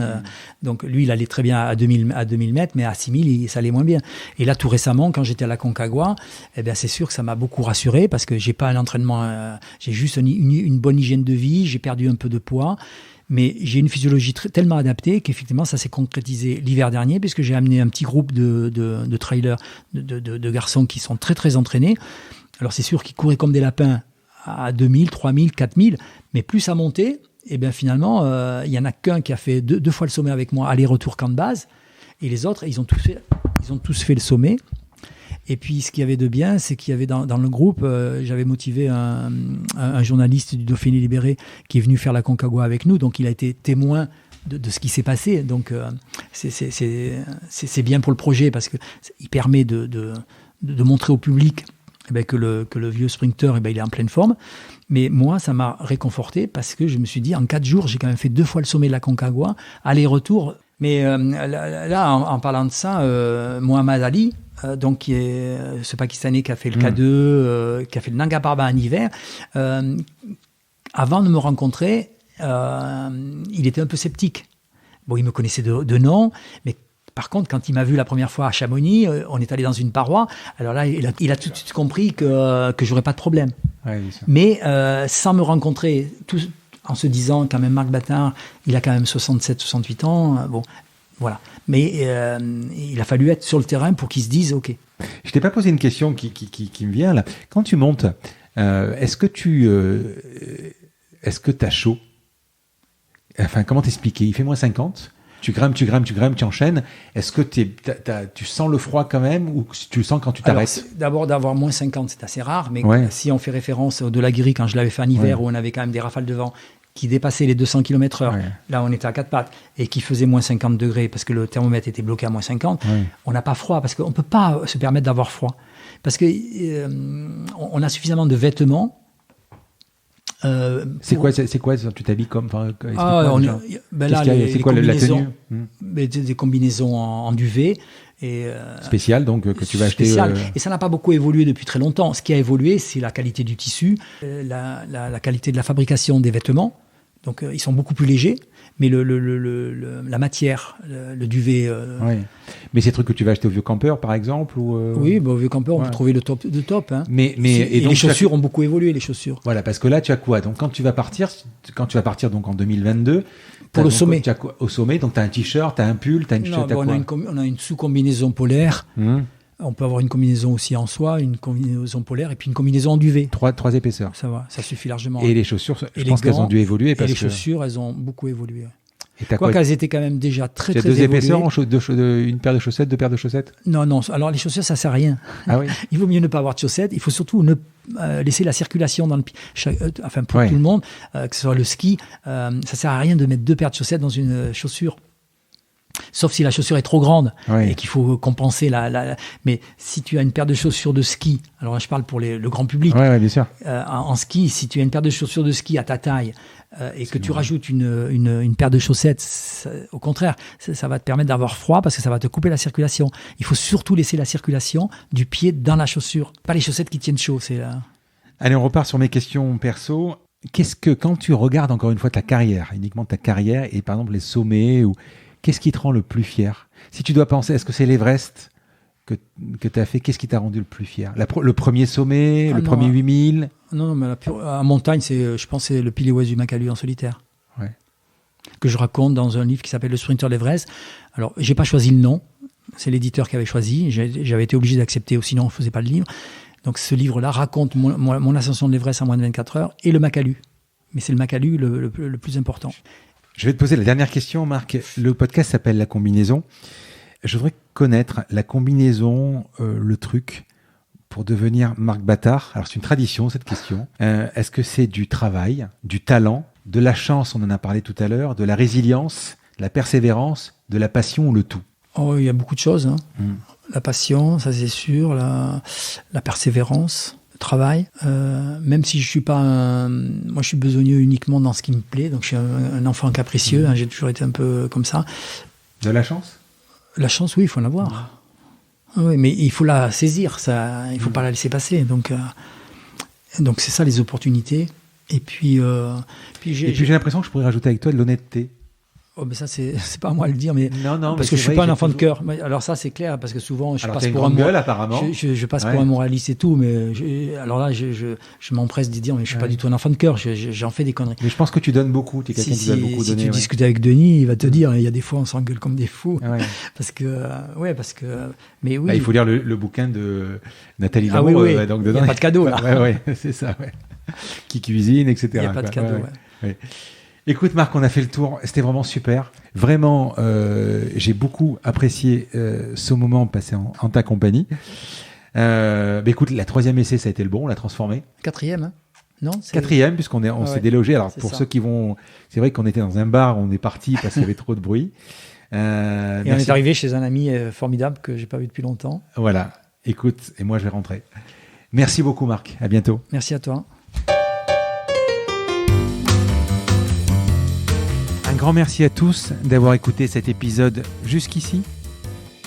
Donc lui, il allait très bien à 2000 mètres, mais à 6000, ça allait moins bien. Et là, tout récemment, quand j'étais à la Concagua, c'est sûr que ça m'a beaucoup rassuré parce que j'ai pas un entraînement, j'ai juste une bonne hygiène de vie, j'ai perdu un peu de poids. Mais j'ai une physiologie tellement adaptée qu'effectivement, ça s'est concrétisé l'hiver dernier puisque j'ai amené un petit groupe de trailers, de garçons qui sont très, très entraînés. Alors, c'est sûr qu'ils couraient comme des lapins à 2000, 3000, 4000, mais plus ça montait, et bien finalement, il n'y en a qu'un qui a fait 2 fois le sommet avec moi, aller-retour camp de base, et les autres, ils ont tous fait le sommet. Et puis, ce qu'il y avait de bien, c'est qu'il y avait dans le groupe, j'avais motivé un journaliste du Dauphiné Libéré qui est venu faire la Concagua avec nous. Donc, il a été témoin de ce qui s'est passé. Donc, c'est bien pour le projet parce qu'il permet de montrer au public que le vieux sprinter il est en pleine forme. Mais moi, ça m'a réconforté parce que je me suis dit, en 4 jours, j'ai quand même fait 2 fois le sommet de la Concagua, aller-retour. Mais là, en parlant de ça, Mohamed Ali, donc qui est ce Pakistanais qui a fait le K2, qui a fait le Nanga Parbat en hiver, avant de me rencontrer, il était un peu sceptique. Bon, il me connaissait de nom, mais par contre, quand il m'a vu la première fois à Chamonix, on est allé dans une paroi. Alors là, il a tout de suite compris que j'aurais pas de problème. Ouais, mais sans me rencontrer, en se disant quand même Marc Battard, il a quand même 67-68 ans. Bon, voilà. Mais il a fallu être sur le terrain pour qu'ils se disent OK. Je t'ai pas posé une question qui me vient là. Quand tu montes, est-ce que t'as chaud ? Enfin, comment t'expliquer ? Il fait moins 50. Tu grimpes, tu enchaînes. Est-ce que tu sens le froid quand même ou tu le sens quand tu t'arrêtes ? D'abord, d'avoir moins 50, c'est assez rare. Mais si on fait référence au Delaguiri, quand je l'avais fait en hiver, où on avait quand même des rafales de vent qui dépassaient les 200 km/h, là on était à 4 pattes, et qui faisait moins 50 degrés parce que le thermomètre était bloqué à moins 50, on n'a pas froid parce qu'on ne peut pas se permettre d'avoir froid. Parce qu'on a suffisamment de vêtements. C'est quoi tu t'habilles comme là, c'est quoi la tenue des combinaisons en duvet et spécial donc que tu vas acheter et ça n'a pas beaucoup évolué depuis très longtemps. Ce qui a évolué, c'est la qualité du tissu, la qualité de la fabrication des vêtements. Donc ils sont beaucoup plus légers, mais la matière, le duvet. Mais c'est des trucs que tu vas acheter au Vieux Campeur, par exemple ou Oui, au Vieux Campeur, on peut trouver le top de top. Hein. Et donc, les chaussures ont beaucoup évolué, les chaussures. Voilà, parce que là, tu as quoi ? Donc quand tu vas partir donc en 2022. Pour le sommet. Au sommet, donc tu as un t-shirt, tu as un pull, tu as une on a une sous-combinaison polaire. On peut avoir une combinaison aussi en soie, une combinaison polaire et puis une combinaison en duvet. Trois épaisseurs. Ça va, ça suffit largement. Et les chaussures, je pense gants, qu'elles ont dû évoluer. Et les chaussures, elles ont beaucoup évolué. Quoi qu'elles étaient quand même déjà très évoluées. Il y a 2 épaisseurs, une paire de chaussettes, 2 paires de chaussettes? Non. Alors les chaussures, ça sert à rien. Ah oui. Il vaut mieux ne pas avoir de chaussettes. Il faut surtout laisser la circulation dans le pied. Pour tout le monde, que ce soit le ski, ça sert à rien de mettre 2 paires de chaussettes dans une chaussure. Sauf si la chaussure est trop grande et qu'il faut compenser Mais si tu as une paire de chaussures de ski, alors là, je parle pour le grand public. Ouais, bien sûr. En ski, si tu as une paire de chaussures de ski à ta taille et que tu rajoutes une paire de chaussettes, au contraire, ça va te permettre d'avoir froid parce que ça va te couper la circulation. Il faut surtout laisser la circulation du pied dans la chaussure, pas les chaussettes qui tiennent chaud. Allez, on repart sur mes questions perso. Quand tu regardes encore une fois ta carrière, uniquement ta carrière et par exemple les sommets qu'est-ce qui te rend le plus fier? Si tu dois penser, est-ce que c'est l'Everest que tu as fait? Qu'est-ce qui t'a rendu le plus fier? Le premier sommet, premier 8000? Non, mais en montagne, je pense que c'est le pilier ouest du Makalu en solitaire. Ouais. Que je raconte dans un livre qui s'appelle Le Sprinter de l'Everest. Alors, j'ai pas choisi le nom. C'est l'éditeur qui avait choisi. J'avais été obligé d'accepter, sinon on ne faisait pas le livre. Donc, ce livre-là raconte mon ascension de l'Everest en moins de 24 heures et le Makalu. Mais c'est le Makalu le plus important. Je vais te poser la dernière question, Marc. Le podcast s'appelle La Combinaison. Je voudrais connaître la combinaison, le truc pour devenir Marc Battard. Alors, c'est une tradition, cette question. Est-ce que c'est du travail, du talent, de la chance, on en a parlé tout à l'heure, de la résilience, de la persévérance, de la passion ou le tout? Oh, il y a beaucoup de choses. La passion, ça c'est sûr, la persévérance. Travail, même si je suis pas moi je suis besogneux uniquement dans ce qui me plaît, donc je suis un enfant capricieux, j'ai toujours été un peu comme ça. De la chance? La chance, oui, il faut en avoir. Oui, mais il faut la saisir, ça, il faut pas la laisser passer. Donc c'est ça les opportunités. Et puis j'ai l'impression que je pourrais rajouter avec toi de l'honnêteté. Oh, mais ça, c'est pas à moi de le dire, mais non, parce que je suis pas un enfant de cœur. Alors ça, c'est clair, parce que souvent, je passe pour un gueule, apparemment. Je passe pour un moraliste et tout, mais alors là, je m'empresse de dire, mais je suis pas du tout un enfant de cœur. J'en fais des conneries. Mais je pense que tu donnes beaucoup. Tu es quelqu'un qui donne beaucoup donner. Si tu discutes avec Denis, il va te dire, il y a des fois, on s'engueule comme des fous, parce que, mais oui. Il faut lire le bouquin de Nathalie Lamour. Donc dedans, il n'y a pas de cadeau là. C'est ça. Qui cuisine, etc. Il n'y a pas de cadeau. Écoute Marc, on a fait le tour, c'était vraiment super. Vraiment, j'ai beaucoup apprécié ce moment passé en ta compagnie. Écoute, la 3e essai, ça a été le bon, on l'a transformé. 4e, hein? Non, 4e, puisqu'on s'est délogé. Alors pour ceux qui vont... C'est vrai qu'on était dans un bar, on est parti parce qu'il y avait trop de bruit. Et on est arrivé chez un ami formidable que j'ai pas vu depuis longtemps. Voilà, écoute, et moi je vais rentrer. Merci beaucoup Marc, à bientôt. Merci à toi. Un grand merci à tous d'avoir écouté cet épisode jusqu'ici.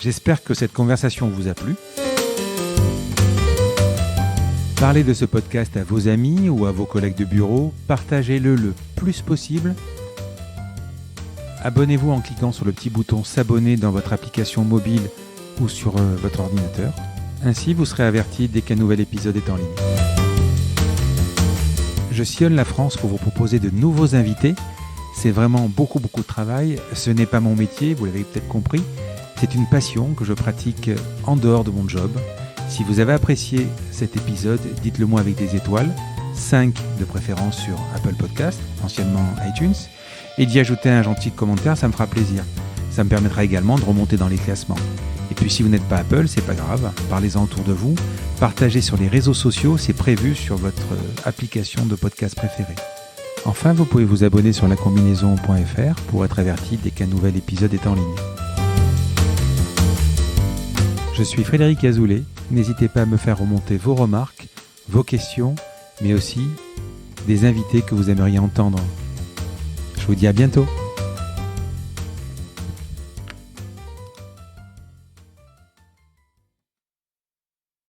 J'espère que cette conversation vous a plu. Parlez de ce podcast à vos amis ou à vos collègues de bureau. Partagez-le le plus possible. Abonnez-vous en cliquant sur le petit bouton s'abonner dans votre application mobile ou sur votre ordinateur. Ainsi, vous serez averti dès qu'un nouvel épisode est en ligne. Je sillonne la France pour vous proposer de nouveaux invités. C'est vraiment beaucoup de travail. Ce n'est pas mon métier, vous l'avez peut-être compris. C'est une passion que je pratique en dehors de mon job. Si vous avez apprécié cet épisode, dites-le moi avec des étoiles, 5 de préférence sur Apple Podcast, anciennement iTunes, et d'y ajouter un gentil commentaire, ça me fera plaisir. Ça me permettra également de remonter dans les classements. Et puis si vous n'êtes pas Apple, c'est pas grave, parlez-en autour de vous, partagez sur les réseaux sociaux, c'est prévu sur votre application de podcast préférée. Enfin, vous pouvez vous abonner sur lacombinaison.fr pour être averti dès qu'un nouvel épisode est en ligne. Je suis Frédéric Azoulay. N'hésitez pas à me faire remonter vos remarques, vos questions, mais aussi des invités que vous aimeriez entendre. Je vous dis à bientôt.